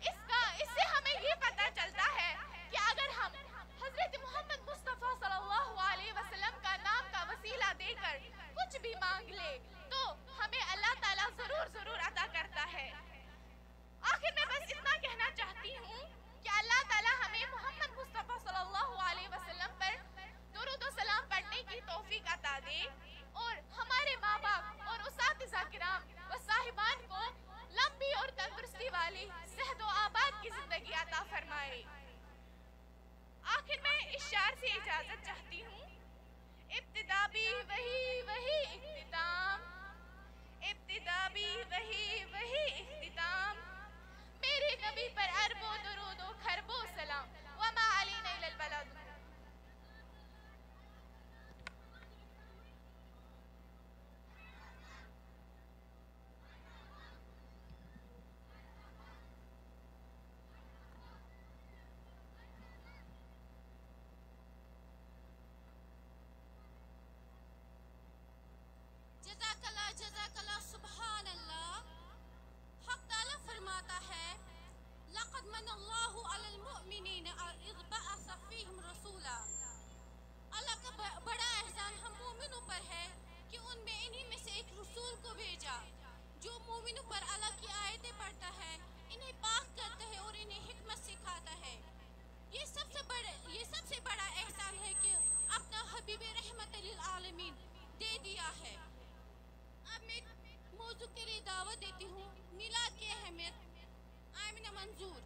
اس سے ہمیں یہ پتہ چلتا ہے کہ اگر ہم حضرت محمد مصطفیٰ صلی اللہ علیہ وسلم کا نام کا وسیلہ دے کر کچھ بھی مانگ لے تو ہمیں اللہ تعالیٰ ضرور عطا کرتا ہے. آخر میں بس اتنا کہنا چاہتی ہوں کہ اللہ تعالیٰ ہمیں محمد مصطفیٰ صلی اللہ علیہ وسلم پر درود و سلام پڑھنے کی توفیق عطا دے، اور ہمارے ماں باپ اور اساتذہ کرام و صاحبان کو لمبی اور تندرستی والی صحت و آباد کی زندگی عطا فرمائے. آخر میں اس شعر سے اجازت چاہتی ہوں. ابتدا بھی وہی اختتام، ابتدا بھی وہی اختتام، میرے نبی پر ارب و درود و خرب و سلام، وما علینا الا البلاغ. جزاک اللہ سبحان اللہ. حق تعالیٰ فرماتا ہے، لقد من اللہ علی المؤمنین اذ بعث فیہم رسولا. اللہ کا بڑا احسان ہم مومنوں پر ہے کہ ان میں انہی میں سے ایک رسول کو بھیجا جو مومنوں پر اللہ کی آیتیں پڑھتا ہے، انہیں پاک کرتا ہے اور انہیں حکمت سکھاتا ہے. یہ سب سے بڑا احسان ہے کہ اپنا حبیب رحمت للعالمین دے دیا ہے. اب میں موضوع کے لیے دعوت دیتی ہوں میلاد کی اہمیت، آمنہ منظور.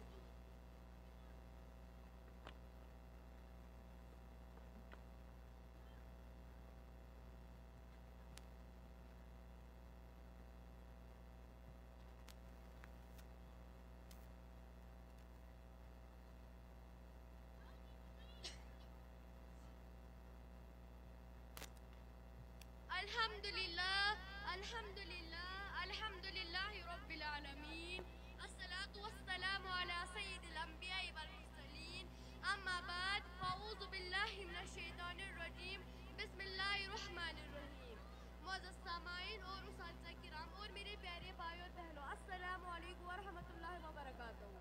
الحمدللہ رب العالمین، الصلاة والسلام علی سید الانبیاء والمرسلین، اما بعد فاعوذ باللہ من الشیطان الرجیم، بسم اللہ الرحمن الرحیم. معزز سامعین اور اساتذہ کرام اور میرے پیارے بھائی اور بہنوں، السلام علیکم ورحمۃ اللہ وبرکاتہ.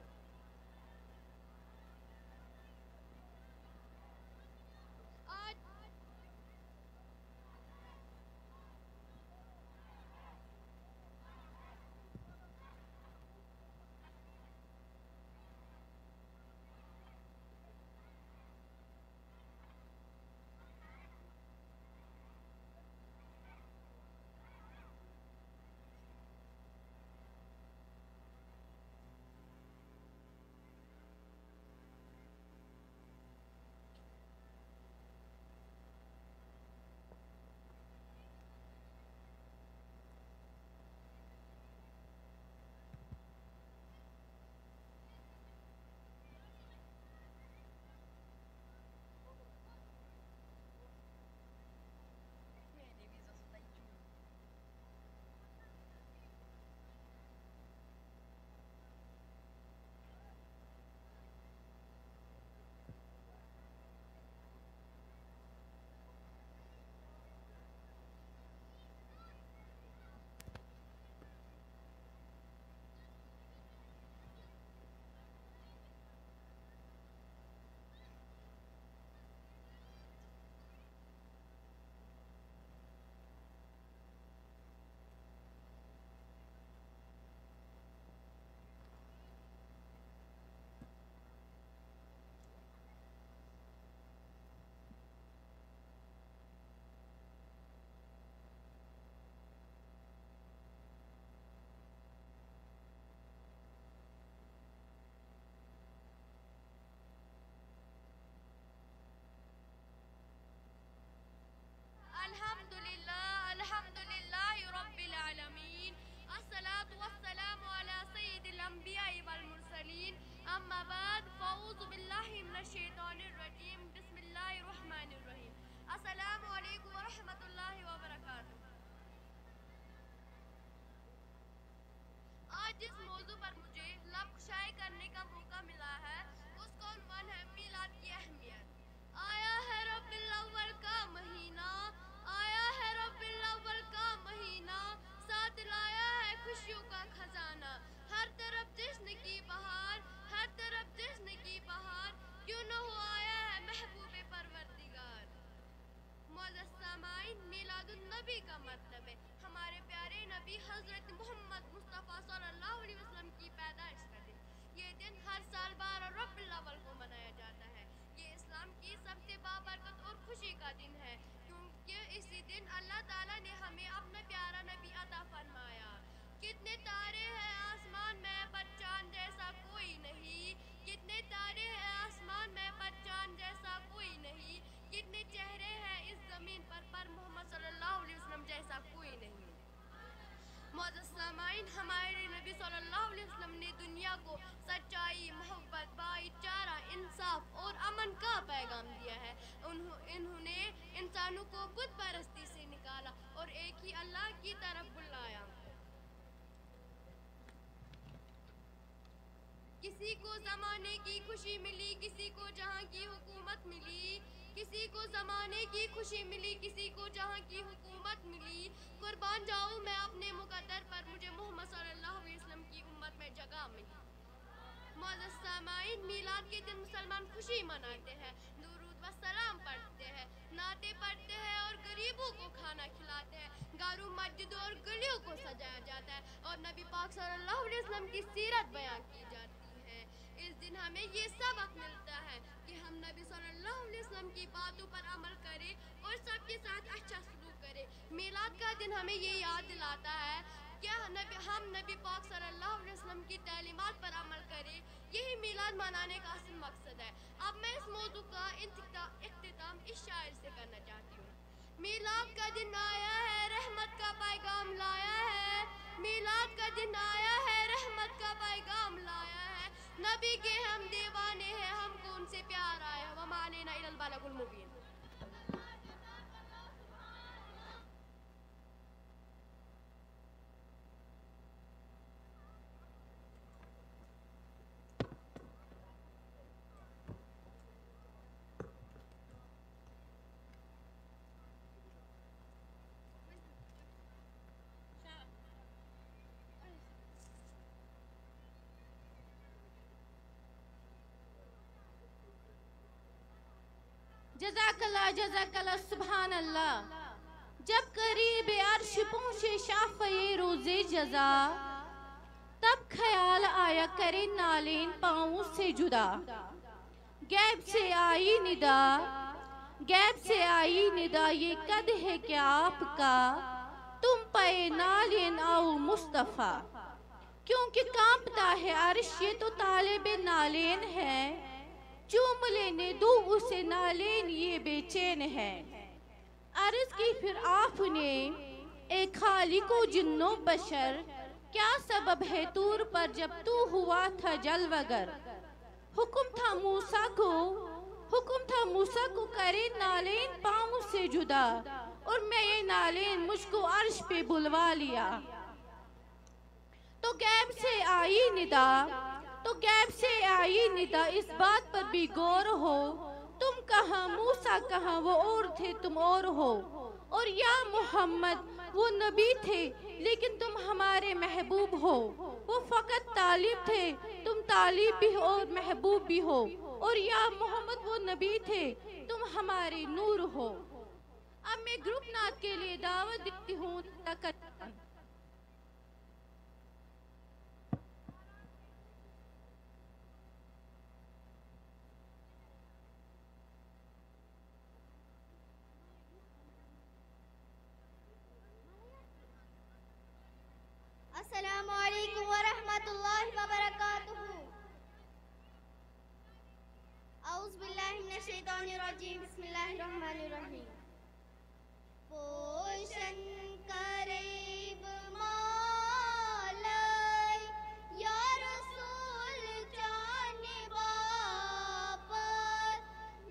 تارے ہیں آسمان میں پر چاند جیسا کوئی نہیں، کتنے تارے ہیں آسمان میں پر چاند جیسا کوئی نہیں، کتنے چہرے ہیں اس زمین پر محمد صلی اللہ علیہ وسلم جیسا کوئی نہیں۔ معزز سامعین، ہمارے نبی صلی اللہ علیہ وسلم نے دنیا کو سچائی، محبت، بھائی چارہ، انصاف اور امن کا پیغام دیا ہے۔ انہوں نے انسانوں کو بت پرستی سے نکالا اور ایک ہی اللہ کی طرف بلایا۔ کسی کو زمانے کی خوشی ملی، کسی کو جہاں کی حکومت ملی، کسی کو زمانے کی خوشی ملی، کسی کو جہاں کی حکومت ملی۔ قربان جاؤں میں اپنے مقدر پر، مجھے محمد صلی اللہ علیہ وسلم کی امت میں جگہ ملی۔ معزز سامعین، میلاد کے دن مسلمان خوشی مناتے ہیں، درود و سلام پڑھتے ہیں، نعتیں پڑھتے ہیں اور غریبوں کو کھانا کھلاتے ہیں، گھروں مسجدوں اور گلیوں کو سجایا جاتا ہے اور نبی پاک صلی اللہ علیہ وسلم کی سیرت بیان کی جاتی ہے۔ اس دن ہمیں یہ سبق ملتا ہے کہ ہم نبی صلی اللہ علیہ وسلم کی باتوں پر عمل کریں اور سب کے ساتھ اچھا سلوک کریں۔ میلاد کا دن ہمیں یہ یاد دلاتا ہے کہ ہم نبی پاک صلی اللہ علیہ وسلم کی تعلیمات پر عمل کریں، یہی میلاد منانے کا اصل مقصد ہے۔ اب میں اس موضوع کا اختتام اس شاعر سے کرنا چاہتی ہوں۔ میلاد کا دن آیا ہے، رحمت کا پیغام لایا ہے، میلاد کا دن آیا ہے، رحمت کا پیغام لایا ہے، نبی کے ہم دیوانے ہیں، ہم کو ان سے پیار آیا ہے، وما علینا الا البلاغ المبین۔ جزاک اللہ سبحان اللہ۔ جب قریب عرش پہنچے شافعِ روز جزا، تب خیال آیا کرے نالین پاؤں سے جدا، غیب سے آئی ندا، غیب سے آئی ندا، یہ قد ہے کیا آپ کا، تم پہ نالین آؤ مصطفیٰ، کیونکہ کانپتا ہے عرش، یہ تو طالب نالین ہے، چوم لینے دو اسے نالین یہ بے چین ہے۔ عرض کی پھر آپ نے اے خالق و جن و بشر، کیا سبب ہے طور پر جب تو ہوا تھا جلوگر، حکم تھا موسیٰ کو کرے نالین پاؤں سے جدا، اور میں یہ نالین مجھ کو عرش پہ بلوا لیا، تو غیب سے آئی ندا، اس بات پر بھی غور ہو، تم کہاں موسیٰ کہاں، وہ اور تھے تم اور ہو، اور یا محمد وہ نبی تھے لیکن تم ہمارے محبوب ہو، وہ فقط طالب تھے تم طالب بھی ہو اور محبوب بھی ہو، اور یا محمد وہ نبی تھے تم ہمارے نور ہو۔ اب میں گروپ نعت کے لیے دعوت دیتی ہوں۔ السلام علیکم ورحمۃ اللہ وبرکاتہ۔ اعوذ باللہ من الشیطان الرجیم، بسم اللہ الرحمن الرحیم۔ پوشن قریب مالای یا رسول جانب آپر،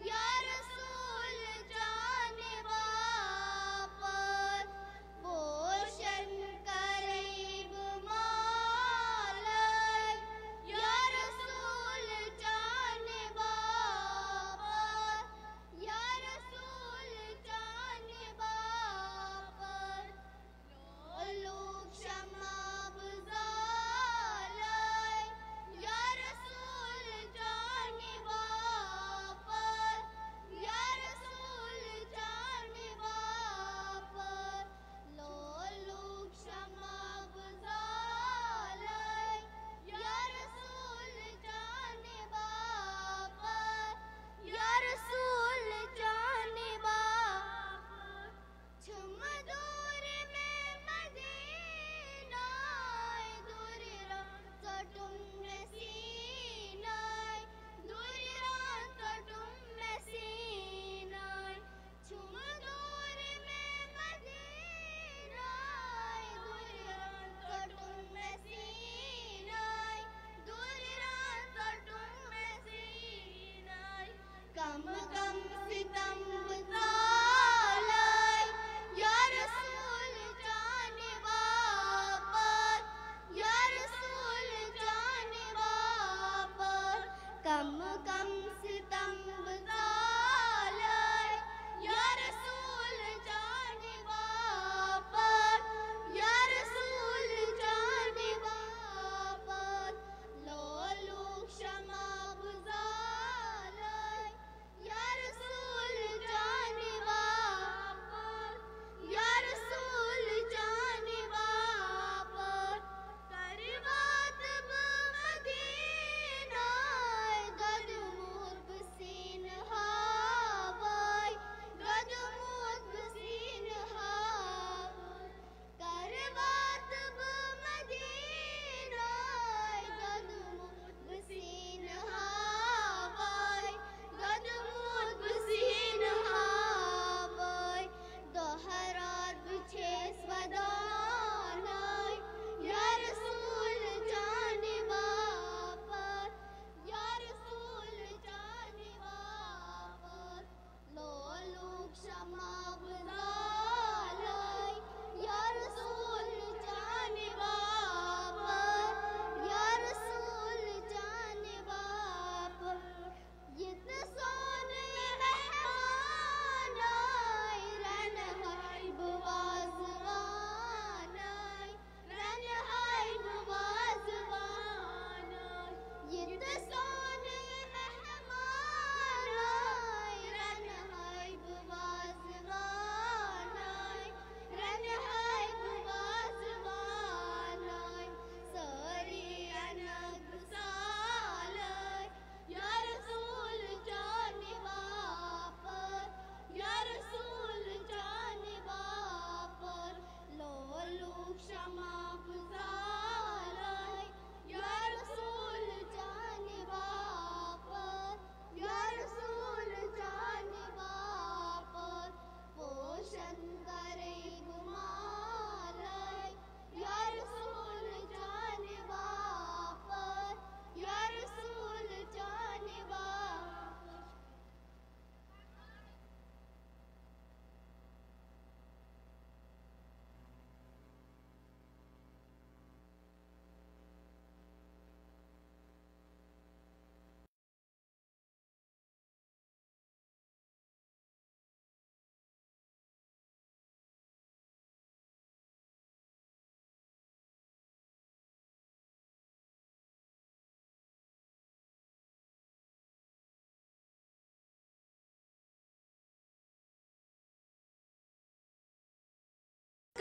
یا رسول جانب آپر، پوشن قریب مالای یا رسول جانب آپر، یا رسول جانب آپر، لوگ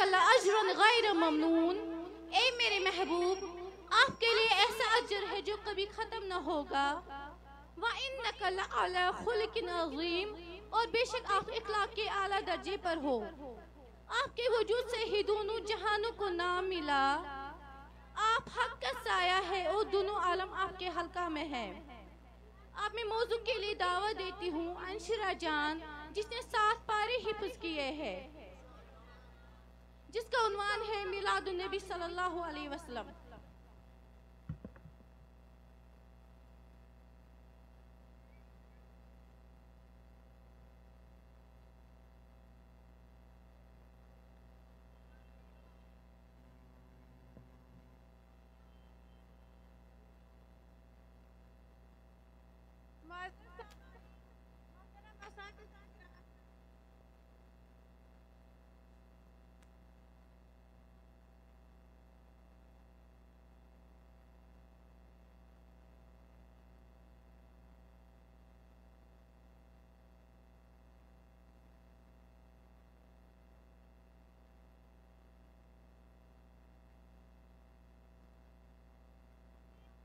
لَكَ لَأَجْرٌ غَيْرَ مَمْنُونَ، اے میرے محبوب آپ کے لیے ایسا اجر ہے جو کبھی ختم نہ ہوگا. وَإِنَّكَ لَعَلَى خُلُقٍ عَظِيمٍ، اور بے شک آپ اخلاق کے اعلیٰ درجے پر ہو. آپ کے وجود سے ہی دونوں جہانوں کو نام ملا. آپ حق کا سایہ ہے اور دونوں عالم آپ کے حلقہ میں ہے. آپ میں موضوع کے لیے دعوت دیتی ہوں انشرا جان، جس نے 7 پارے حفظ کیے ہیں، جس کا عنوان ہے میلاد النبی صلی اللہ علیہ وسلم.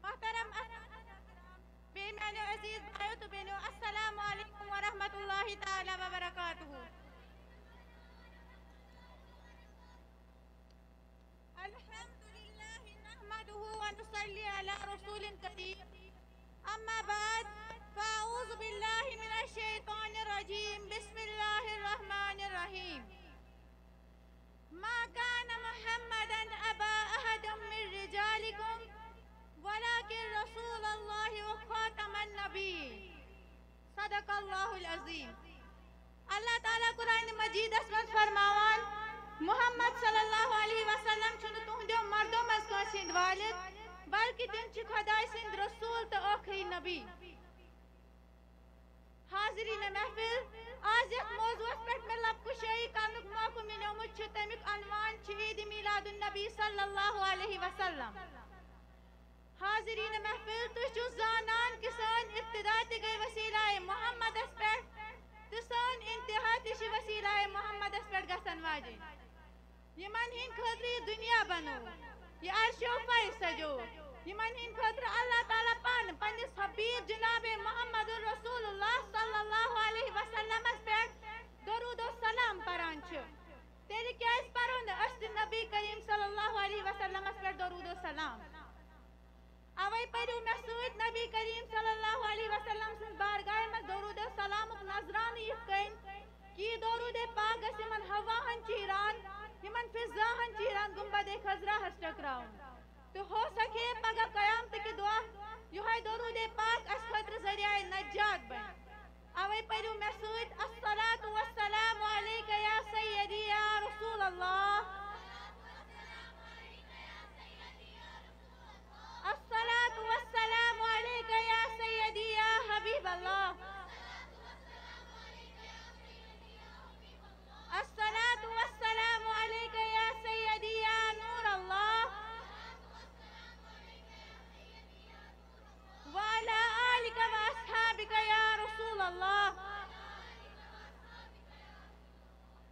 محترم بیمانو عزیز بھائیو تو بہنو، السلام علیکم ورحمۃ اللہ تعالی وبرکاتہ. الحمدللہ نحمدہ ونصلی علی رسول کریم، اما بعد فاعوذ باللہ من الشیطان الرجیم، بسم اللہ الرحمن الرحیم. ما كان محمدا ابا احد من رجالکم ولكن رسول اللہ وخاتم النبی. صدق اللہ العظیم. اللہ تعالیٰ قرآن مجید اسمت فرماوان محمد صلی اللہ علیہ وسلم چھنو تہندیو مردوں مز کانسند والد، بلکہ تم چھ خدا سند رسول تو آخری نبی. حاضرین محفل، آج ایک موضوع پر میں لب کشائی کرنک موقع ملیومت چھ، تمیک عنوان چھ عید میلاد النبی صلی اللہ علیہ وسلم. حاضرین محفل، تُشو زانان کسان ابتدا تگئی وسیلہ محمد اسپیٹ تسان انتہا تشی وسیلہ محمد اسپیٹ گسن واجی. یمن ہن خطری دنیا بنو، یہ عرش و فائز سجو. یمن ہن خطر اللہ تعالیٰ پنس حبیب جناب محمد رسول اللہ صلی اللہ علیہ وسلم اسپیٹ درود و سلام پران چھ. تیری کیس پرون اشت نبی کریم صلی اللہ علیہ وسلم اسپیٹ درود و سلام. اوے پڑھو میں سوید نبی کریم صلی اللہ علیہ وسلم سن بارگاہ میں درود سلام نظران یقین کی درود پاک گسمن ہوا ہن چیران یمن فضا ہن چیران گنبد خضرا ہس ٹکراؤں. تو ہو سکے پگہ قیامت کی دعا یہ درود پاک اس خطر ذریعہ نجات بن. اوے پڑھو میں سوید الصلاۃ والسلام علیک یا سیدی یا رسول اللہ، الصلاة والسلام عليك يا سيدي يا حبيب الله، الصلاة والسلام عليك يا سيدي يا نور الله، وعلى آلك وأصحابك يا رسول الله.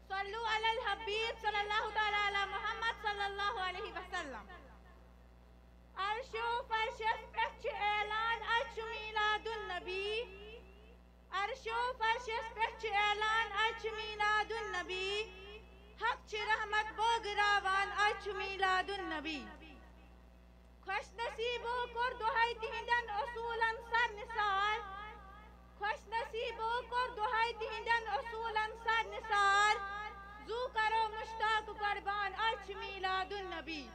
صلوا على الحبيب صلى الله تعالى على محمد صلى الله عليه وسلم. عرشو فرشس پچ اعلان اچ میلاد النبی، عرشو فرشس پچ اعلان اچ میلاد النبی، حق چھ رحمت بوگراوان اچ میلاد النبی. خوش نصیبو کر دہائی تہندن اصولن سر نثار، خوش نصیبو کر دہائی تہندن اصولن سر نثار، زو کرو مشتاق قربان اچ میلاد النبی.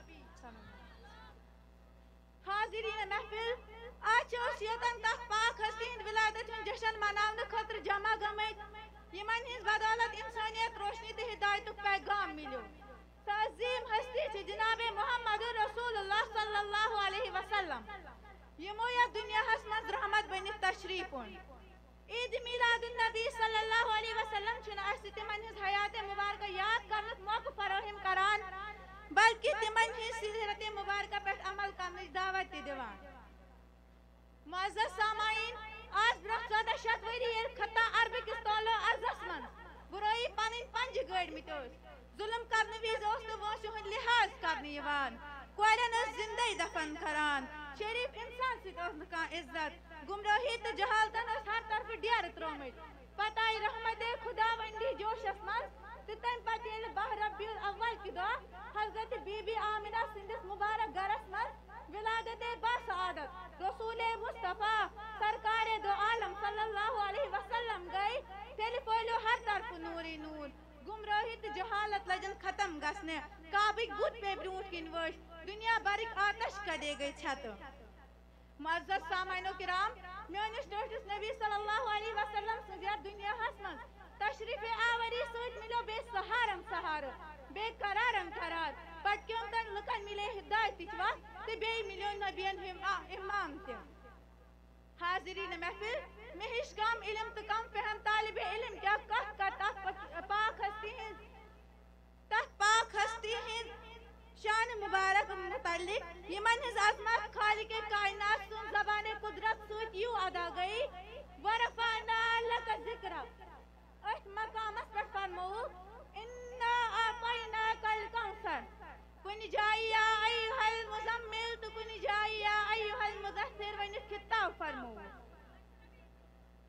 حاضرین محفل، آج اوسیتن تک پاک حسین ولادت ہن جشن مناونے خطر جمع گمت یمن ہز بدولت انسانیت روشنی تے ہدایت پیغام ملیو. تعظیم ہستی چھ جناب محمد رسول اللہ صلی اللہ علیہ وسلم یمو یا دنیا ہس مز رحمت بنت تشریفون. عید میلاد النبی صلی اللہ علیہ وسلم چھن اس تمن ہز حیات مبارکہ یاد کرنک موقع فراہم کران، بلکہ تمن ہز سیرت مبارکہ پر عمل کرنے دعوت دیوان. معزز سامعین، آج برخ 14 خطہ عربکستان لو ارزس من بروئی پنن پنج گاڑ متوس ظلم کرنے وز وانسہ ہند لحاظ کرنے یوان کورین زندے دفن کران شریف انسان ست عزت گمراہی تو جہالتن ہر طرف ڈیر ترومت پتہ آئی رحمت خدا ونڈی جوشس مز تو تم پتہ یل 12 ربیع الاول کی دہ حضرت بی بی آمنہ سندس مبارک گرس مز ولادت باسعادت رسول مصطفیٰ سرکار دو عالم صلی اللہ علیہ وسلم گئی تیل پھولو ہر طرف نوری نور گمراہی تو جہالت لجن ختم گسنے کعبک بت پہ برونٹ کن وش دنیا برک آتش کدے گئی چھت معزز سامعین و کرام میانس ٹوٹس نبی صلی اللہ علیہ وسلم سن دنیا من تشریف آوری سوچ ملو بے سہارم سہار بے قرارم قرار پٹکیوں تن لکن ملے ہدایت وقت تو بے ملیو نبین امام تہ حاضرین محفل مہش کم علم تو کم فہم طالب علم کیا کہہ کر پاک ہستی ہند شان مبارک متعلق یمن ہز عظمت خالق کائنات سن زبان قدرت سوت یوں ادا گئی ورفعنا لک ذکرک اس مقامس پر فرمو انا اعطیناک الکوثر کن جائی یا ایھا المزمل تو کن جائی یا ایھا المدثر ونس خطاب فرمو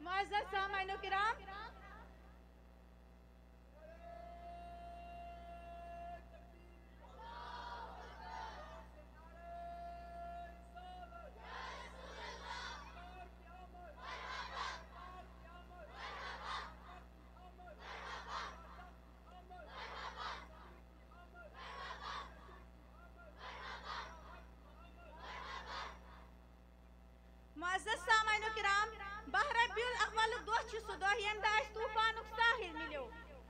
معزز سامعین و کرام معزز سامعین و کرام 12 ربیع الاول دہ چھ سہ دہ یم دہ طوفانک ساحل ملیو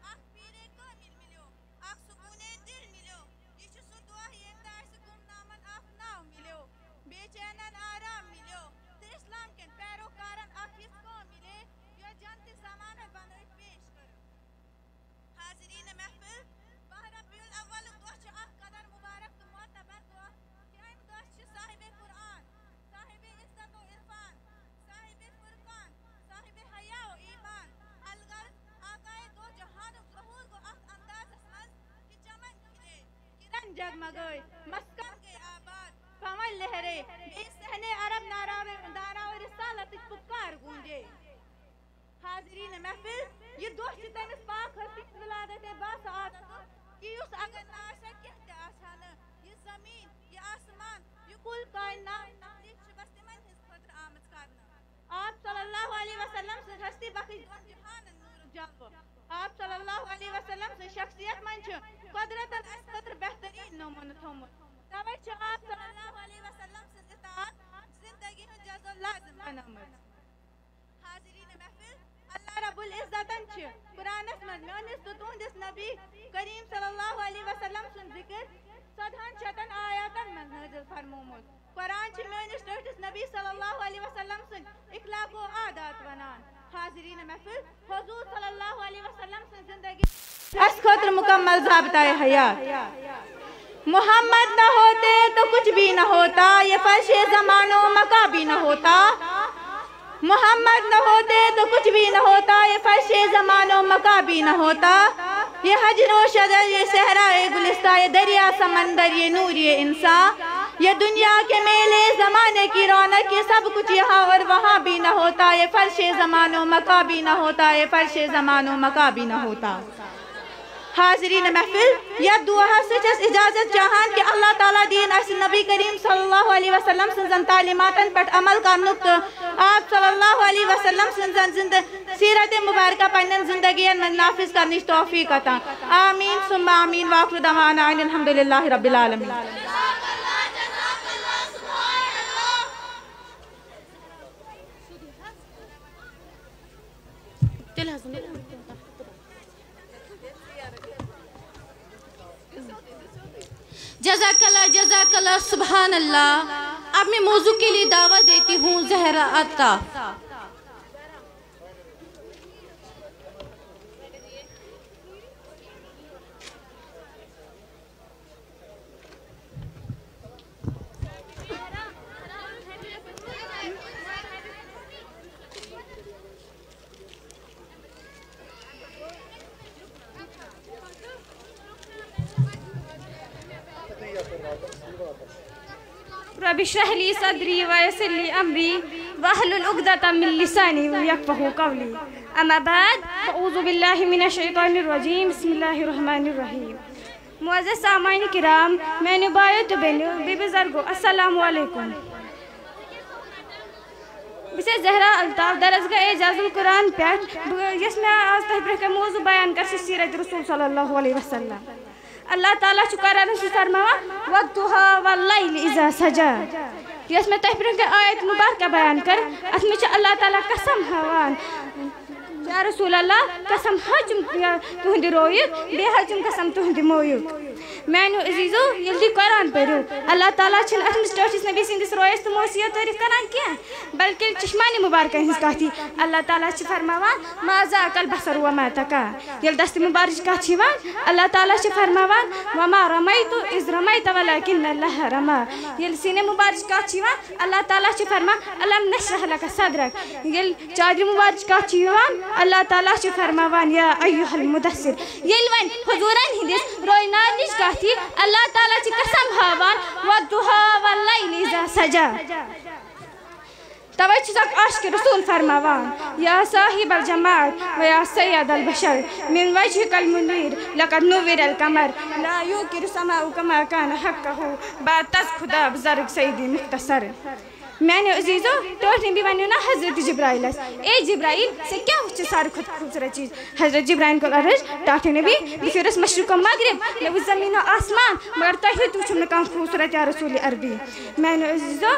اخ پیرے کامل ملیو اخ سکونے دل ملیو یہ چھ سہ دہ یم دہ گمنامن اخ ناو ملیو بے چینن آرام ملیو تو اسلام کن پیروکارن اخ حص قوم ملے یہ جنت زمانہ بنائت پیش کرو حاضرین محفل 12 ربیع الاول دہ چھ اخ قدر مبارک تو معتبر دہ کہ ام دہ چھ صاحب قرآن صاحب عزت و عرفان صاحب فرقان صاحب حیا و ایمان الغرض آقائے دو جہان و ظہور کو اخ انداز اسمز کہ چمن کھلے کرن جگمگے مسکن کے آباد پون لہرے بے صحنے عرب نارا و رسالت پکار گونجے حاضرین محفل یہ دہ چھ تمس پاک ہستی ولادت باسعادت کہ اس اگر ناشا کہتے آسان یہ زمین یہ آسمان یہ کل کائنات آپ صلی اللہ علیہ وسلم سے ہستی بخش دون جہان نور جلوہ آپ صلی اللہ علیہ وسلم سے شخصیت من چھ قدرت اس قدر بہترین نمون تھومت توے چھ آپ صلی اللہ علیہ وسلم سے اطاعت زندگی میں جزا لازم بنامت حاضرین محفل اللہ رب العزت چھ قرآن من میانس تو تہندس نبی کریم صلی اللہ علیہ وسلم سن ذکر 100 آیاتن من نازل فرمومت قرآن چھ میانس ٹوٹس نبی صلی اللہ علیہ وسلم سن اخلاق و عادات ونان حاضرین محفل حضور صلی اللہ علیہ وسلم سن زندگی اس خاطر مکمل ضابطہ حیات محمد نہ ہوتے تو کچھ بھی نہ ہوتا یہ فرش زمان و مکہ بھی نہ ہوتا محمد نہ ہوتے تو کچھ بھی نہ ہوتا یہ فرش زمان و مکہ بھی نہ ہوتا یہ حجر و شجر یہ صحرا گلستہ یہ دریا سمندر یہ نور یہ انسان یہ دنیا کے میلے زمانے کی رونق یہ سب کچھ یہاں اور وہاں بھی نہ ہوتا یہ فرش زمان و مکہ بھی نہ ہوتا یہ فرش زمان و مکہ بھی نہ ہوتا حاضرین محفل یا دعا سچس اجازت چاہان کہ اللہ تعالیٰ دین اس نبی کریم صلی اللہ علیہ وسلم سنزن تعلیماتن پٹ عمل کا نقط آپ صلی اللہ علیہ وسلم سنزن سیرت مبارکہ پنن زندگین من نافذ کرنی توفیق عطا آمین ثم آمین واخر دعوانا الحمدللہ رب العالمین جزاک اللہ سبحان اللہ اب میں موضوع کے لیے دعوت دیتی ہوں زہرا عطا اشرح لي صدري ويسر لي أمري واحلل عقدة من لساني يفقهوا قولي. أما بعد فأعوذ بالله من الشيطان الرجيم. بسم الله الرحمن الرحيم. معزز سامعین کرام، میں بھائیو تو بہنو، بی بزرگو، السلام علیکم. بس زہرا الطاف درسگاہ اعجاز القرآن پہ یس میں آج تہ برہ موضوع بیان کر سیرت رسول صلی اللہ علیہ وسلم. اللہ تعالیٰ قرآن فرماوان وَالضُّحَىٰ وَاللَّيْلِ إِذَا سَجَىٰ. یس میں تہ برہ آیت مبارکہ بیان کر ات میں اللہ تعالیٰ قسم ہاوان یا رسول اللہ قسم حجم تہند رویت بے حجم قسم تہند مویت. میانو عزیزو یل قرآن پڑھو اللہ تعالیٰ چھن ات مز ٹھٹھس نبی سندس رویس تو موسیت تعریف کران کی بلکہ چشمانی مبارکہ ہز کہتی اللہ تعالیٰ چھ فرماوان ما ذاق البصر وما تکا. یل دست مبارک کہت چھوان اللہ تعالیٰ چھ فرماوان وما رمیت اذ رمیت ولکن اللہ رما. یل سینے مبارک کہت چھوان اللہ تعالیٰ چھ فرمان الم نشرح لک صدرک. یل چادر مبارک کہت چھوان اللہ تعالیٰ چھ فرماوان یا ایھا المدثر. یل ون حضورن ہندس روی نانش کہتی اللہ تعالیٰ چھ قسم ہاوان وَالضُّحَىٰ وَاللَّيْلِ إِذَا سَجَىٰ. توے چھک عاشق رسول فرماوان یا صاحب الجمال و یا سید البشر من وجهك المنیر لقد نور القمر لا يوقر السماء كما كان حقه بعد تز خدا بزرگ سیدی مختصر. میانے عزیزو ٹوٹ نبی ونیو نا حضرت جبرائیل اے جبرائیل سے کیا وچ سارے خود خوبصورت چیز. حضرت جبرائیل کو عرض ٹاٹ نبی لکھیرس مشرق و مغرب لو زمین و آسمان مگر تہ تو نہ کان خوبصورت یا رسول عربی. میانے عزیزو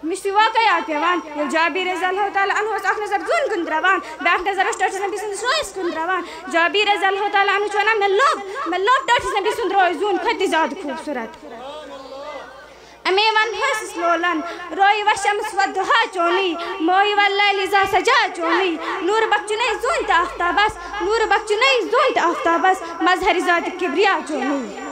مشتی واقعات پیوان یل جابر رضی اللہ تعالی عنہ اخ نظر زون کن دروان بیاکھ نظر ٹوٹ نبی سند رویس کن دروان. جابر رضی اللہ تعالی عنہ چونا میں لوب ٹوٹ نبی سند روی زون کھتی زیادہ خوبصورت. امی ون حس لولن روی و شمس و دہا چونی موی واللیل اذا سجا چونی نور بخچنی زون تا آفتابس نور بخچنی زون تا آفتابس مظہر ذات کبریا چونی.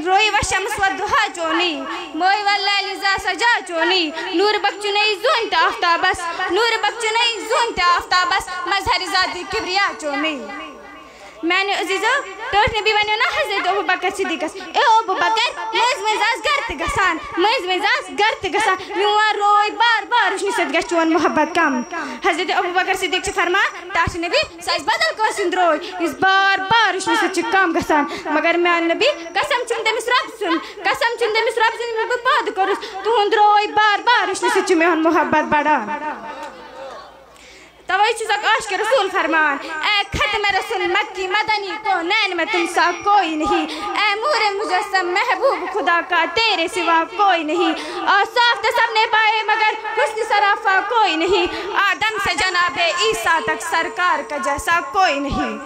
روی و شمس و دہا چونی موی واللیل اذا سجا چونی نور بخچنی زون تا آفتابس نور بخچنی زون تا آفتابس مظہر ذات کبریا چونی. میانے عزیزو ٹوٹ نبی ونیو نا حضرت ابو بکر صدیقس اے ابو بکر مز مزاج گرت گسان مز مزاج گرت گسان میوان روی بار بار وشنی ست گژھِ چون محبت کم. حضرت ابو بکر صدیق چھ فرمان ٹاٹ نبی سہ بدل کٲنٛسہِ روی یُس بار بار وشنی ست چھ کم گسان مگر میان نبی قسم چھُم تٔمِس رب سُنٛد قسم چھُم تٔمِس رب سُنٛد ییٚلہِ بہٕ پٲدٕ کوٚرُس تُہُنٛد روی بار بار وشنی ست چھ میون محبت بڑان. توے چھسک عاشق رسول فرمان اے ختم رسول مکی مدنی کو نین میں تم سا کوئی نہیں اے مور مجسم محبوب خدا کا تیرے سوا کوئی نہیں اور صاف تو سب نے پائے مگر حسن سرافہ کوئی نہیں آدم سے جناب عیسیٰ تک سرکار کا جیسا کوئی نہیں.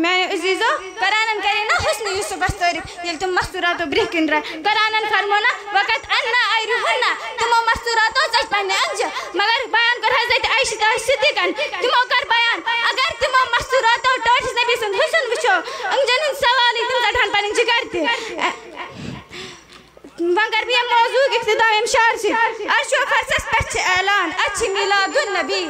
میں عزیزو قرآن کرے نا حسن یوسف تعریف یل تم مستوراتو برہ کن رہے قرآن فرمونا وقت انا ایرہنا تمو مستوراتو سچ پہنے انجا مگر بیان کر حضرت عائشہ صدیقن تمو کر بیان اگر تمو مستوراتو ٹوٹس نبی سن حسن وچو انجن سوالی تم زٹھان پہنے جگرتے مگر بھی موضوع اقتداء امشار سے عرش و فرسس پچھ اعلان اچھی میلاد النبی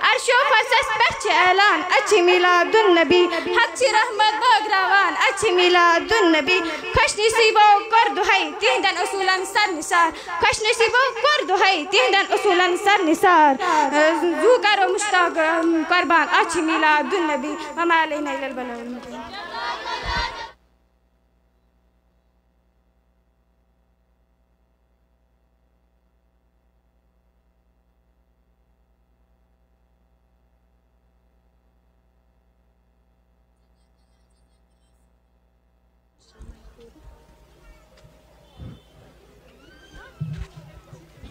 عرش و فرسس پچھ اعلان اچھی میلاد النبی حق چی رحمت باگراوان اچھی میلاد النبی خوش نصیبو کر دہائی تہندن اصولاً سر نثار خوش نصیبو کر دہائی تہندن اصولاً سر نثار زو کرو مشتاق قربان اچھی میلاد النبی وما علینا الا البلاغ المبین.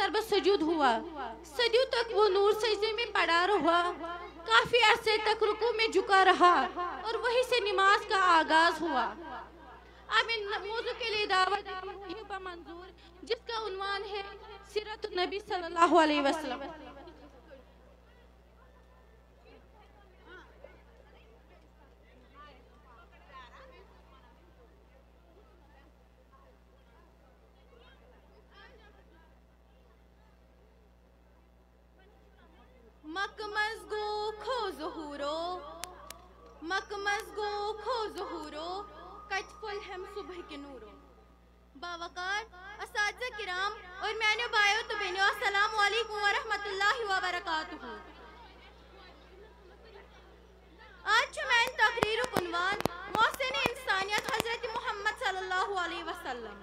سر بس سجود ہوا. صدیوں تک وہ نور سجدے میں پڑا رہا, کافی عرصے تک رکوع میں جھکا رہا اور وہیں سے نماز کا آغاز ہوا. اب ان موضوع کے لیے دعوت دیتی ہوں منظور, جس کا عنوان ہے سیرت النبی صلی اللہ علیہ وسلم. مکمز گو کھو ظہورو کچ پل ہم صبح کے نورو. باوقار اساتذہ کرام اور میانو بھائیو تو بہنو, السلام علیکم ورحمۃ اللہ وبرکاتہ. آج میں تقریر عنوان محسن انسانیت حضرت محمد صلی اللہ علیہ وسلم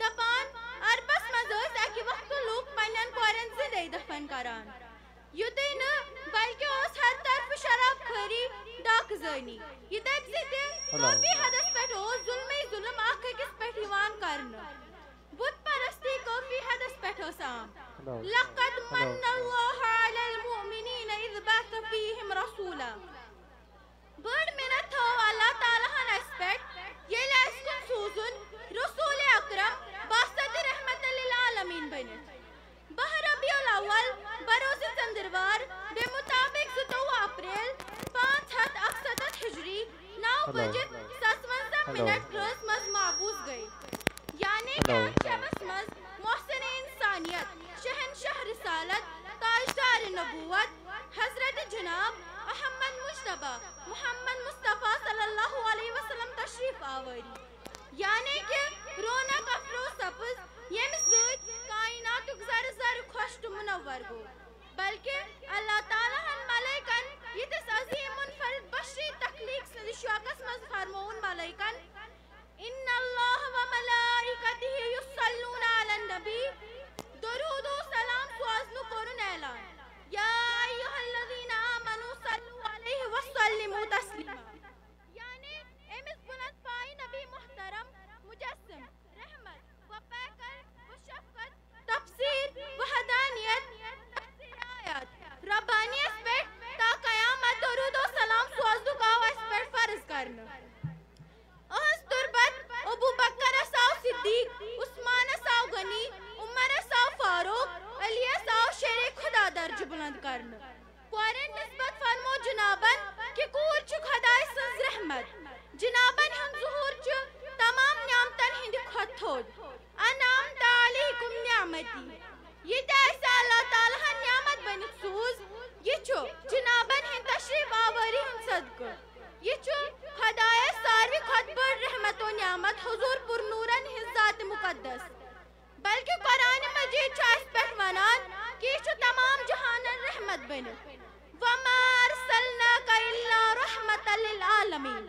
دپان عربس مز اکہ وقت لوگ پنن کورن زندے دفن کران. یوتے نا بلکہ اس ہر طرف شراب کھری ڈاک زنی. یہ دب زدے کافی حدث پہ ظلم آخ کس پہ ایوان کرنا. بت پرستی کافی حدث پہ سام. لقد من اللہ علی المؤمنین اذ بعث فیہم رسولا. بڑ منت تھو اللہ تعالیٰ ہن اس پہ یہ اس کن سوزن رسول اکرم باسط رحمت للعالمین بنت. بہ ربیع الاول بروز ژندروار بے مطابق 27 اپریل 567 ہجری 9 بجے 57 منٹ روز مز معبوس گئی. یعنی کہ شبس مز محسن انسانیت شہنشاہ رسالت تاجدار نبوت حضرت جناب محمد مجتبی محمد مصطفیٰ صلی اللہ علیہ وسلم تشریف آوری. یعنی کہ رونق افروز سپز یم سۭتۍ کائناتُک زر زر خوش تہٕ منور گوٚو. بلکہ اللہ تعالیٰ ہن ملائکن یتس عظیم منفرد بشری تخلیق سند شوقس مز فرمون ملائکن ان اللہ و ملائکتہ یصلون علی النبی درود و سلام سوزنو کرن اعلان. یا ایھا الذین آمنوا صلوا علیہ وسلموا تسلیما. یعنی امس بلند پائے نبی محترم مجسم رحمت و پیکر و شفقت تفسیر و حدانیت آیات ربانیت پہ تا قیامت درود و سلام سوزدو گاو اس پہ فرض کرنا. اہس تربت ابو بکر ساو صدیق, عثمان ساو غنی, عمر ساو فاروق, علی ساو شیر خدا درج بلند کرنا. کورن نسبت فرمو جنابن کہ کور چھ خدا سنز رحمت. جنابن ہم ظہور چھ تمام نعمتن ہند کھت تھود. انعمت علیکم نعمتی. یہ ایسا اللہ تعالیٰ ہن نعمت بنت سوز. یہ چھو جنابن ہند تشریف آوری ہن صدقہ. یہ چھو خدای ساروی کھت بڑ رحمت و نعمت حضور پر نورن ہن ذات مقدس. بلکہ قرآن مجید چھ اس پہ ونان کہ یہ چھو تمام جہانن رحمت بنت. وما ارسلناک الا رحمت للعالمین.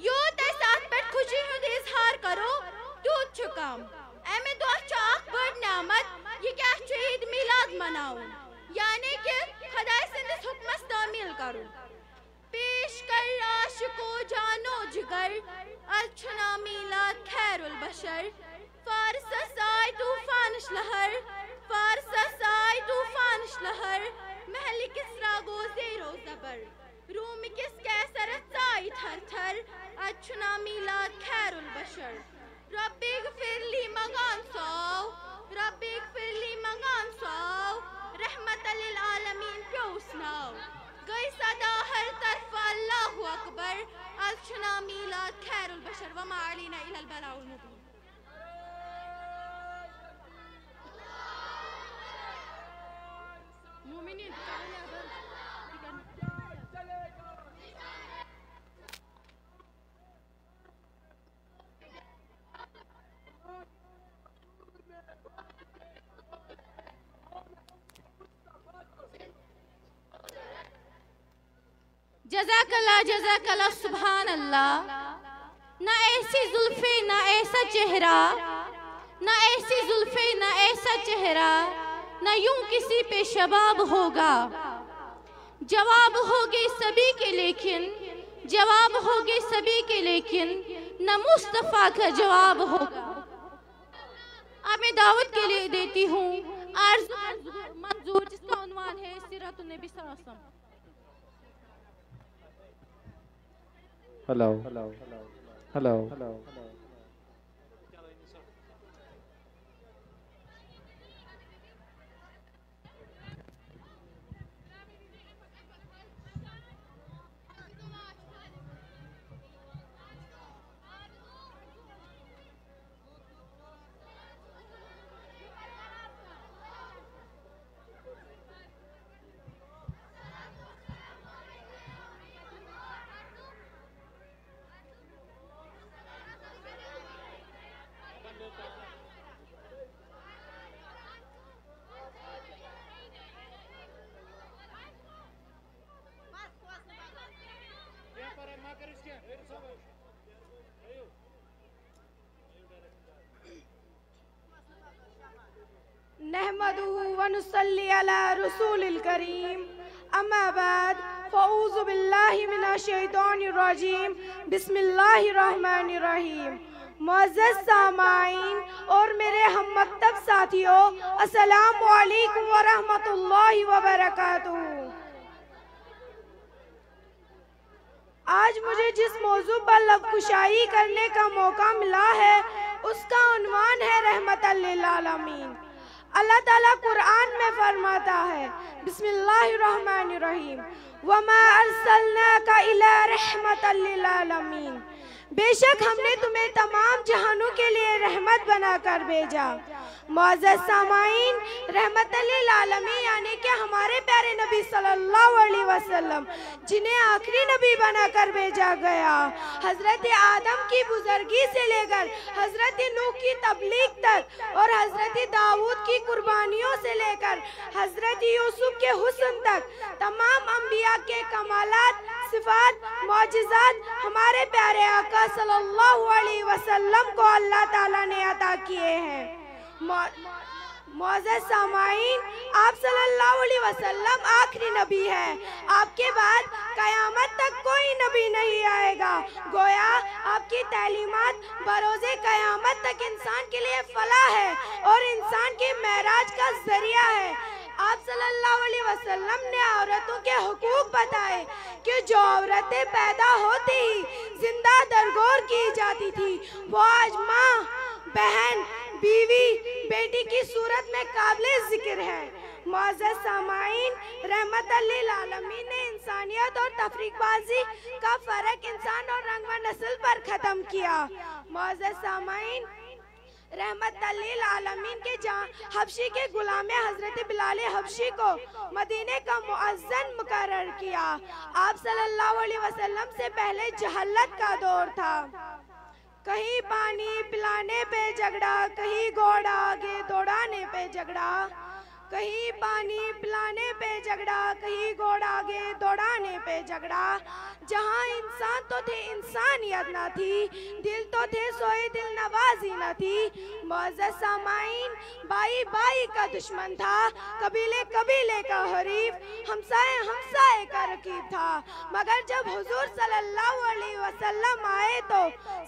یوت اس ات پہ خوشی ہند اظہار کرو تیوت چھ کم. امی دو چھ اخ بڑ نعمت یہ کیا چھ عید میلاد مناؤن. یعنی کہ خدا سندس حکمس تعمیل کرو. پیش کر عاشقو جانو جگر الچھنا میلاد خیر البشر. فارس سائے طوفانش لہر فارس سائے طوفانش لہر. محل کسرا گو زیرو زبر. روم کس کیسرت سائی تھر تھر اچھنا میلاد خیر البشر. ربی اغفر لی مگان ساو ربی اغفر لی مگان ساو رحمت للعالمین پیوس ناو. گئی صدا ہر طرف اللہ اکبر اچھنا میلاد خیر البشر. وما علینا الا البلاء المبین. مومنین جزاک اللہ سبحان اللہ. نہ ایسی زلفیں نہ ایسا چہرہ, نہ ایسی زلفیں نہ ایسا چہرہ, نہ یوں کسی پہ شباب ہوگا. جواب ہوگی سبھی کے لیکن جواب ہوگی سبھی کے لیکن نہ مصطفیٰ کا جواب ہوگا. اب میں دعوت کے لیے دیتی ہوں عرض منظور جس کا عنوان ہے سیرت النبی صلی اللہ علیہ وسلم. ہلو نحمده ونصلي على رسول الكريم اما بعد فاعوذ باللہ من الشیطان الرجیم بسم اللہ الرحمن الرحیم. معزز سامعین اور میرے ہم مکتب ساتھیوں، السلام علیکم ورحمۃ اللہ وبرکاتہ. آج مجھے جس موضوع پر لب کشائی کرنے کا موقع ملا ہے اس کا عنوان ہے رحمت للعالمین. اللہ تعالیٰ قرآن میں فرماتا ہے بسم اللہ الرحمن الرحیم وَمَا أَرْسَلْنَاكَ إِلَىٰ رَحْمَةً لِلْعَالَمِينَ. بے شک ہم نے تمہیں تمام جہانوں کے لیے رحمت بنا کر بھیجا. معزز سامعین، رحمت للعالمین یعنی کہ ہمارے پیارے نبی صلی اللہ علیہ وسلم جنہیں آخری نبی بنا کر بھیجا گیا، حضرت آدم کی بزرگی سے لے کر حضرت نوح کی تبلیغ تک اور حضرت داؤد کی قربانیوں سے لے کر حضرت یوسف کے حسن تک تمام انبیاء کے کمالات، صفات، معجزات ہمارے پیارے آقا صلی اللہ علیہ وسلم کو اللہ تعالیٰ نے عطا کیے ہیں. معزز سامعین، آپ صلی اللہ علیہ وسلم آخری نبی ہے. آپ کے بعد قیامت تک کوئی نبی نہیں آئے گا. گویا آپ کی تعلیمات بروز قیامت تک انسان کے لیے فلاح ہے اور انسان کے معراج کا ذریعہ ہے. آپ صلی اللہ علیہ وسلم نے عورتوں کے حقوق بتائے کہ جو عورتیں پیدا ہوتی ہی زندہ درگور کی جاتی تھی وہ آج ماں، بہن، بیوی، بیٹی کی صورت میں قابل ذکر ہے. معزز سامعین، رحمت للعالمین نے انسانیت اور تفریق بازی کا فرق انسان اور رنگ و نسل پر ختم کیا. معزز سامعین، رحمت للعالمین کے حبشی کے غلام حضرت بلال حبشی کو مدینے کا مؤذن مقرر کیا. آپ صلی اللہ علیہ وسلم سے پہلے جہالت کا دور تھا. کہیں پانی پلانے پہ جھگڑا، کہیں گھوڑا آگے دوڑانے پہ جھگڑا. کہیں پانی پلانے پہ جھگڑا، کہیں گھوڑا آگے دوڑانے پہ جھگڑا. جہاں انسان تو تھے انسانیت نہ تھی، دل تو تھے سوئے دل نوازی نہ تھی. معزز سامعین، بائی بائی کا دشمن تھا، قبیلے قبیلے کا حریف، ہمسائے ہمسائے کا رقیب تھا. مگر جب حضور صلی اللہ علیہ وسلم آئے تو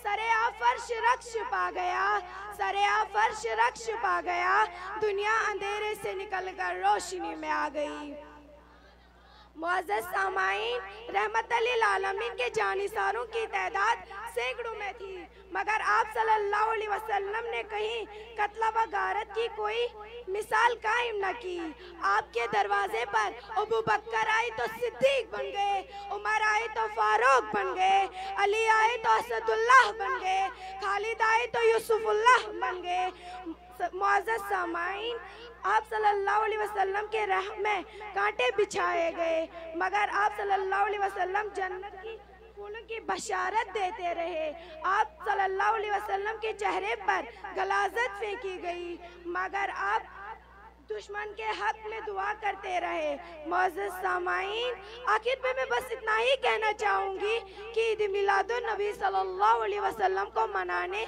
سرے فرش رقص پا گیا، سرے فرش رقص پا گیا. دنیا اندھیرے سے نکل کر روشنی میں آ گئی. معزز سامعین، رحمت للعالمین کے جانثاروں کی تعداد سینکڑوں میں تھی، مگر آپ صلی اللہ علیہ وسلم نے کہیں قتل و غارت کی کوئی مثال قائم نہ کی. آپ کے دروازے پر ابو بکر آئے تو صدیق بن گئے، عمر آئے تو فاروق بن گئے، علی آئے تو اسد اللہ بن گئے، خالد آئے تو یوسف اللہ بن گئے. معزز سامعین، آپ صلی اللہ علیہ وسلم کے راہ میں کانٹے بچھائے گئے، مگر آپ صلی اللہ علیہ وسلم جنت کی پھولوں کی بشارت دیتے رہے. آپ صلی اللہ علیہ وسلم کے چہرے پر غلاظت پھینکی گئی، مگر آپ دشمن کے حق میں دعا کرتے رہے. معزز سامعین، آخر میں بس اتنا ہی کہنا چاہوں گی کہ عید میلاد النبی صلی اللہ علیہ وسلم کو منانے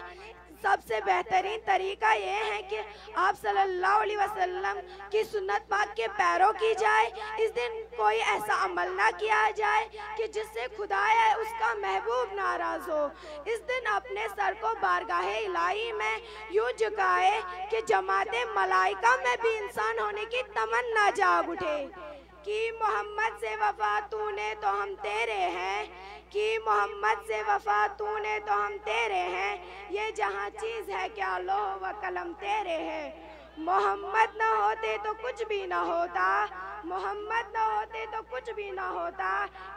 سب سے بہترین طریقہ یہ ہے کہ آپ صلی اللہ علیہ وسلم کی سنت پاک کے پیروں کی جائے. اس دن کوئی ایسا عمل نہ کیا جائے کہ جس سے خدا ہے اس کا محبوب ناراض ہو. اس دن اپنے سر کو بارگاہ الہی میں یوں جھکائے کہ جماعت ملائکہ میں بھی انسان ہونے کی تمنا جاگ اٹھے. کہ محمد سے وفا تو نے تو ہم تیرے ہیں, کہ محمد سے وفا تو نے تو ہم تیرے ہیں, یہ جہاں چیز ہے کیا لوح و قلم تیرے ہیں. محمد نہ ہوتے تو کچھ بھی نہ ہوتا, محمد نہ ہوتے تو کچھ بھی نہ ہوتا.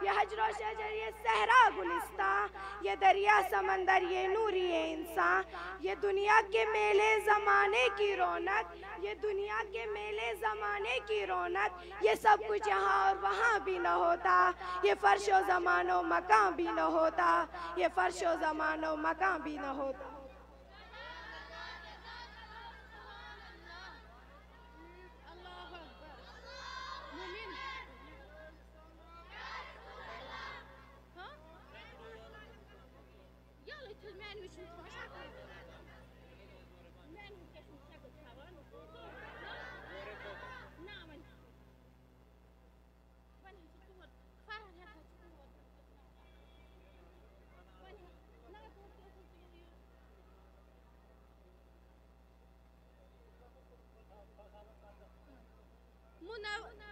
یہ حجر و شجر, یہ صحرا گلستان, یہ دریا سمندر, یہ نوری انسان, یہ دنیا کے میلے زمانے کی رونق, یہ دنیا کے میلے زمانے کی رونق, یہ سب کچھ یہاں اور وہاں بھی نہ ہوتا, یہ فرش و زمان و مکان بھی نہ ہوتا, یہ فرش و زمان و مکان بھی نہ ہوتا.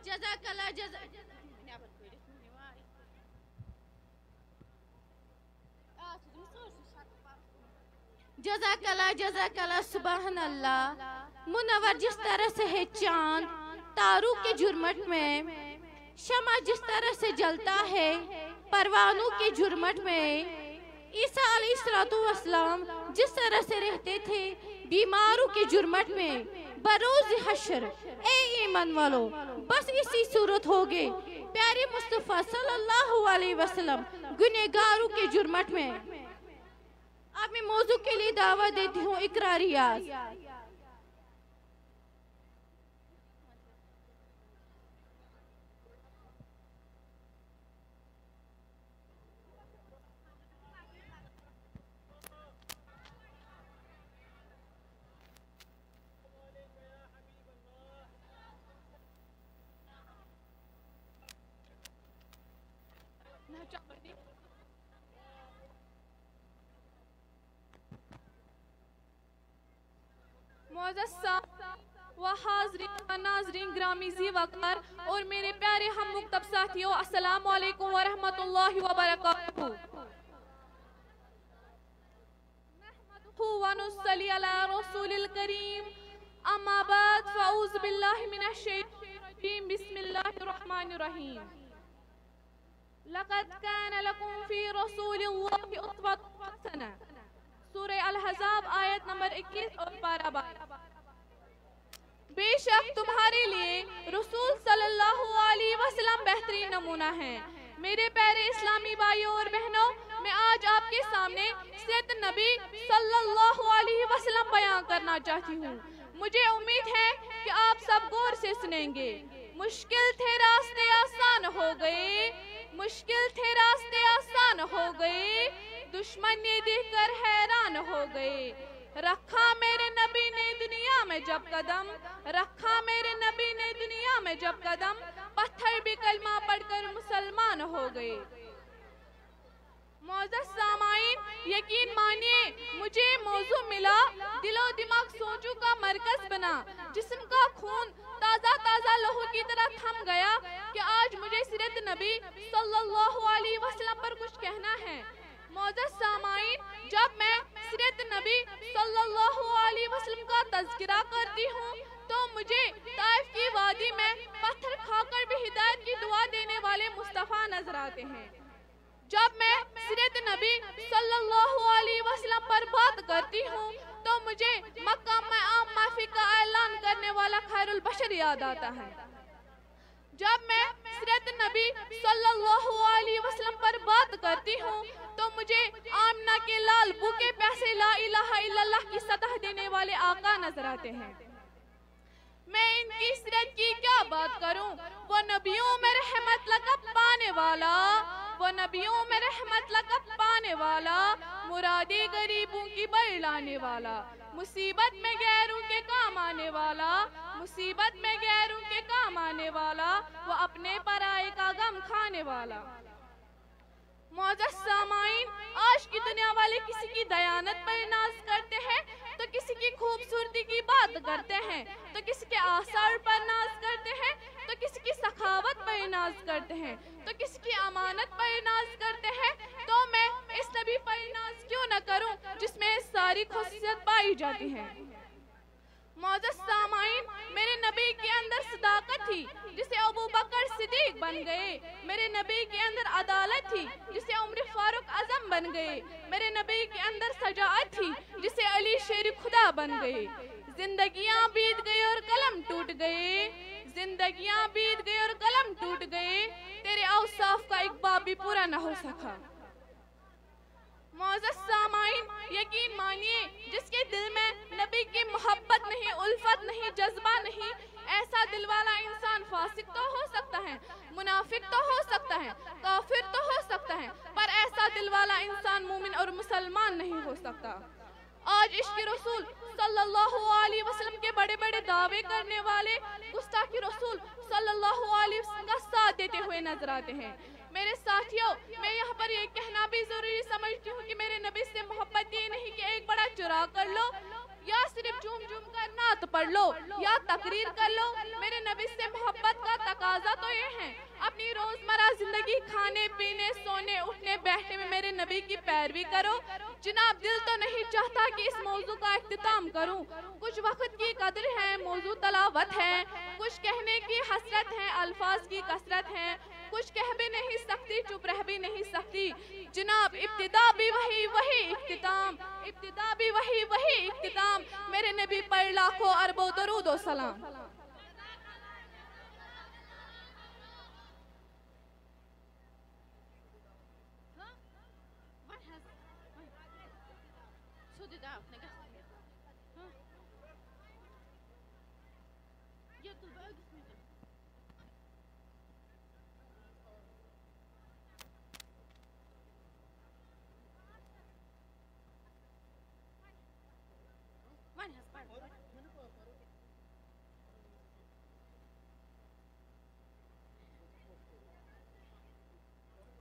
جزاک اللہ جزاک اللہ جزاک اللہ. سبحان اللہ. منور جس طرح سے ہے چاند تاروں کے جھرمٹ میں, شمع جس طرح سے جلتا ہے پروانوں کے جھرمٹ میں, عیسیٰ علیہ السلام جس طرح سے رہتے تھے بیماروں کے جھرمٹ میں, بروز حشر اے ایمان والو بس اسی صورت ہوگے پیارے مصطفیٰ صلی اللہ علیہ وسلم گنہگاروں کے جرمٹ میں. اب میں موضوع کے لیے دعوت دیتی ہوں اقراریات. معزز صاحب و حاضرین و ناظرین گرامی ذی وقار اور میرے پیارے ہم مکتب ساتھیوں, السلام علیکم ورحمۃ اللہ وبرکاتہ. نحمدہ و نصلی علی رسول الکریم, اما بعد فاعوذ باللہ من الشیطان الرجیم, بسم اللہ الرحمن الرحیم. لقد كان لكم في رسول الله اسوة حسنة. سورہ الحزاب آیت نمبر 21 اور پارہ 22. بے شک تمہارے لیے رسول صلی اللہ علیہ وسلم بہترین نمونہ ہیں. میرے پیارے اسلامی بھائیوں اور بہنوں, میں آج آپ کے سامنے سیرت نبی صلی اللہ علیہ وسلم بیان کرنا چاہتی ہوں. مجھے امید ہے کہ آپ سب غور سے سنیں گے. مشکل تھے راستے آسان ہو گئے, مشکل تھے راستے آسان ہو گئے, دشمن نے دیکھ کر حیران ہو گئے. رکھا میرے نبی نے دنیا میں جب قدم, رکھا میرے نبی نے دنیا میں جب قدم, پتھر بھی کلمہ پڑھ کر مسلمان ہو گئے. معزز سامعین, یقین مانیے مجھے موضوع ملا, دل و دماغ سوچوں کا مرکز بنا, جسم کا خون تازہ تازہ لہو کی طرح تھم گیا کہ آج مجھے سیرت نبی صلی اللہ علیہ وسلم پر کچھ کہنا ہے. معزز سامعین, جب میں سیرت نبی صلی اللہ علیہ وسلم کا تذکرہ کرتی ہوں تو مجھے طائف کی وادی میں پتھر کھا کر بھی ہدایت کی دعا دینے والے مصطفیٰ نظر آتے ہیں. جب میں سیرت نبی صلی اللہ علیہ وسلم پر بات کرتی ہوں تو مجھے مکہ میں عام معافی کا اعلان کرنے والا خیر البشر یاد آتا ہے. جب میں سیرت نبی صلی اللہ علیہ وسلم پر بات کرتی ہوں تو مجھے آمنہ کے لال بھوکے پیسے لا الہ الا اللہ کی سطح دینے والے آقا نظر آتے ہیں. میں ان کی سیرت کی کیا بات کروں, وہ نبیوں میں رحمت لقب پانے والا, وہ نبیوں میں رحمت لقب پانے والا، مرادی غریبوں کی بڑھلانے والا، مصیبت میں غیروں کے کام آنے والا، مصیبت میں غیروں کے کام آنے والا، وہ اپنے پرائے کا غم کھانے والا۔ معزز سامعین، آج کی دنیا والے کسی کی دیانت پر ناز کرتے ہیں تو کسی کی خوبصورتی کی بات کرتے ہیں، تو کسی کے آثار پر ناز کرتے ہیں، تو کسی کی سخاوت پر ناز کرتے ہیں، تو کسی کی امانت پر ناز کرتے ہیں۔ تو میں اس نبی پر ناز کیوں نہ کروں جس میں ساری خصوصیت پائی جاتی ہیں۔ معزز سامعین، میرے نبی کے اندر صداقت تھی جسے ابو بکر صدیق بن گئے، میرے نبی کے اندر عدالت تھی جسے عمر فاروق اعظم بن گئے، میرے نبی کے اندر شجاعت تھی جسے علی شیر خدا بن گئے۔ زندگیاں بیت گئی اور قلم ٹوٹ گئے، زندگیاں بیت گئی اور قلم ٹوٹ گئے، تیرے اوصاف کا ایک باب بھی پورا نہ ہو سکا۔ معزز سامعین، یقین مانیے جس کے دل میں نبی کی محبت نہیں، الفت نہیں، جذبہ نہیں، ایسا دل والا انسان فاسق تو ہو سکتا ہے، منافق تو ہو سکتا ہے، کافر تو ہو سکتا ہے، پر ایسا دل والا انسان مومن اور مسلمان نہیں ہو سکتا۔ آج عشق رسول صلی اللہ علیہ وسلم کے بڑے بڑے دعوے کرنے والے گستاخی رسول صلی اللہ علیہ وسلم کا ساتھ دیتے ہوئے نظر آتے ہیں۔ میرے ساتھیوں، میں یہاں پر یہ کہنا بھی ضروری سمجھتی ہوں کہ میرے نبی سے محبت یہ نہیں کہ ایک بڑا چرا کر لو یا صرف جھوم جھوم کر نعت پڑھ لو یا تقریر کر لو۔ میرے نبی سے محبت کا تقاضا تو یہ ہے اپنی روزمرہ زندگی، کھانے پینے، سونے اٹھنے بیٹھنے میں میرے نبی کی پیروی کرو۔ جناب دل تو نہیں چاہتا کہ اس موضوع کا اختتام کروں، کچھ وقت کی قدر ہے، موضوع تلاوت ہے، کچھ کہنے کی حسرت ہے، الفاظ کی کثرت ہے، کچھ کہہ بھی نہیں سکتی، چپ رہ بھی نہیں سکتی۔ جناب ابتدا بھی وہی اختتام، ابتدا بھی وہی اختتام، میرے نبی پر لاکھوں اربوں درود و سلام۔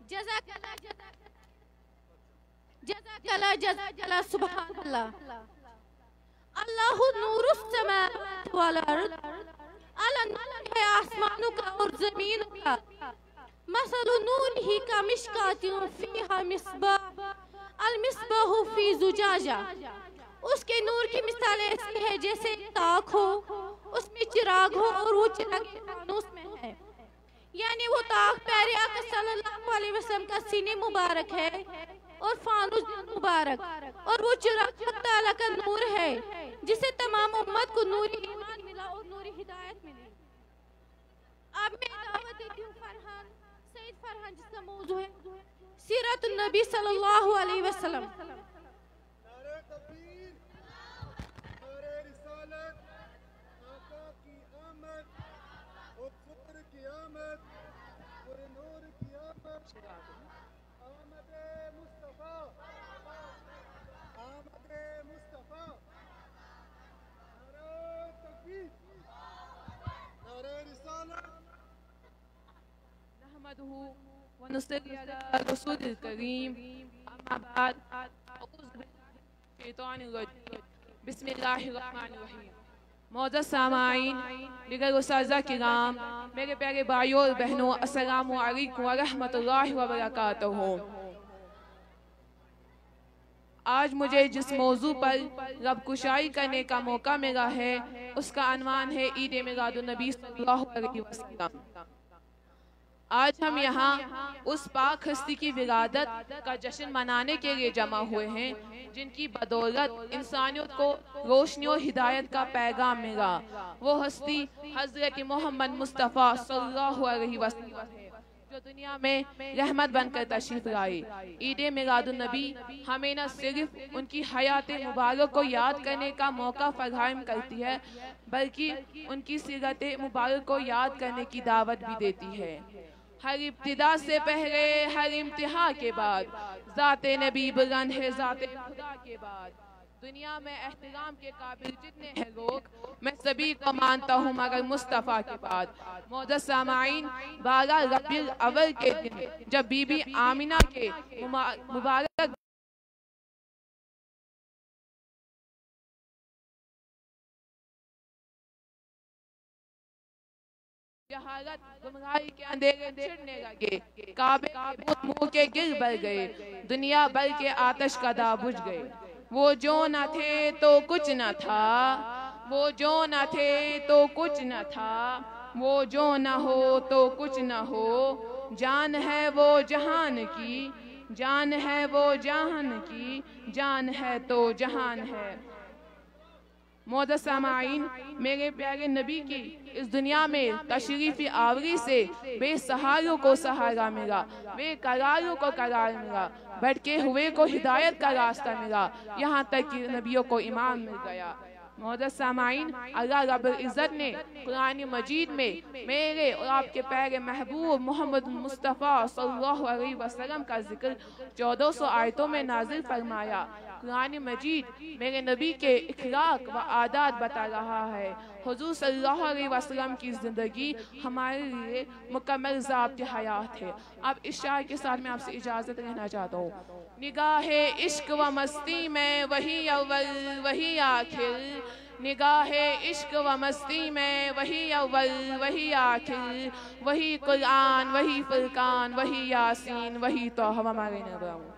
جزاک اللہ سبحان اللہ۔ اللہ نور السماوات والارض، اللہ نور ہے آسمانوں کا اور زمینوں کا۔ مثل نورہ کمشکاۃ فیہا مصباح، المصباح فی زجاجہ۔ اس کے نور کی مثال ایسی ہے جیسے تاک ہو، اس میں چراغ ہو اور وہ چراغ فانوس میں ہے، یعنی وہ تاک پیارے آقا صلی اللہ علیہ وسلم کا سینے مبارک ہے اور فانوس دل مبارک، اور وہ چراغ حق تعالیٰ کا نور ہے جسے تمام امت کو نور ایمان ملا اور نور ہدایت ملی۔ اب میں دعوت دیتی ہوں فرحان، سید فرحان، جس کا موضوع ہے سیرت النبی صلی اللہ علیہ وسلم۔ نعرہ تکبیر، نعرہ رسالت، آقا کی آمد اور فطر کی آمد اور نور کی آمد، آمد مصطفیٰ، آمد مصطفیٰ۔ نعرہ تکبیر، نعرہ رسالت۔ نحمدہ ونصلی علی رسول الکریم، اما بعد، اعوذ باللہ من الشیطان الرجیم، بسم اللہ الرحمن الرحیم۔ معزز سامعین، دیگر اساتذہ کرام، میرے پیارے بھائیوں اور بہنوں، السلام علیکم ورحمۃ اللہ وبرکاتہ۔ آج مجھے جس موضوع پر رب کشائی کرنے کا موقع ملا ہے اس کا عنوان ہے عید میلاد النبی صلی اللہ علیہ وسلم۔ آج ہم یہاں اس پاک ہستی کی ولادت کا جشن منانے کے لیے جمع ہوئے ہیں جن کی بدولت انسانیت کو روشنی اور ہدایت کا پیغام ملا۔ وہ ہستی حضرت محمد مصطفیٰ صلی اللہ علیہ وسلم ہے جو دنیا میں رحمت بن کر تشریف لائے۔ عید میلاد النبی ہمیں نہ صرف ان کی حیات مبارک کو یاد کرنے کا موقع فراہم کرتی ہے بلکہ ان کی سیرت مبارک کو یاد کرنے کی دعوت بھی دیتی ہے۔ ہر ابتدا سے پہلے ہر امتحا کے بعد ذات نبی بلند ہے ذات خدا کے بعد. دنیا میں احترام کے قابل جتنے ہیں لوگ میں سبھی کو مانتا ہوں مگر مصطفیٰ کے بعد. معزز سامعین، 12 ربیع الاول کے دن جب بی بی آمینہ کے مبارک جہالت گمراہی کے اندھیرے چھڑنے لگے، کعبے کے بت منہ کے گر بڑھ گئے، دنیا بھر کے آتش کا داغ بجھ گئے. وہ جو نہ تھے تو کچھ نہ تھا، وہ جو نہ تھے تو کچھ نہ تھا، وہ جو نہ ہو تو کچھ نہ ہو. جان ہے وہ جہان کی، جان ہے وہ جہان کی، جان ہے تو جہان ہے. معزز سامعین، میرے پیارے نبی کی اس دنیا میں تشریف آوری سے بے سہاروں کو سہارا ملا، بے قراروں کو قرار ملا، بھٹکے ہوئے کو ہدایت کا راستہ ملا، یہاں تک کہ نبیوں کو امام مل گیا. معزز سامعین، اللہ رب العزت نے قرآن مجید میں میرے اور آپ کے پیارے محبوب محمد مصطفیٰ صلی اللہ علیہ وسلم کا ذکر 1400 آیتوں میں نازل فرمایا. قرآن مجید میرے نبی کے اخلاق و عادات بتا رہا ہے. حضور صلی اللہ علیہ وسلم کی زندگی ہمارے لیے مکمل ضابط حیات ہے. اب اس شعر کے ساتھ میں آپ سے اجازت لینا چاہتا ہوں. نگاہ عشق و مستی میں وہی اول وہی آخر، نگاہ عشق و مستی میں وہی اول وہی آخر، وہی قرآن وہی فرقان وہی یاسین وہی توحہ. ہمارے نبی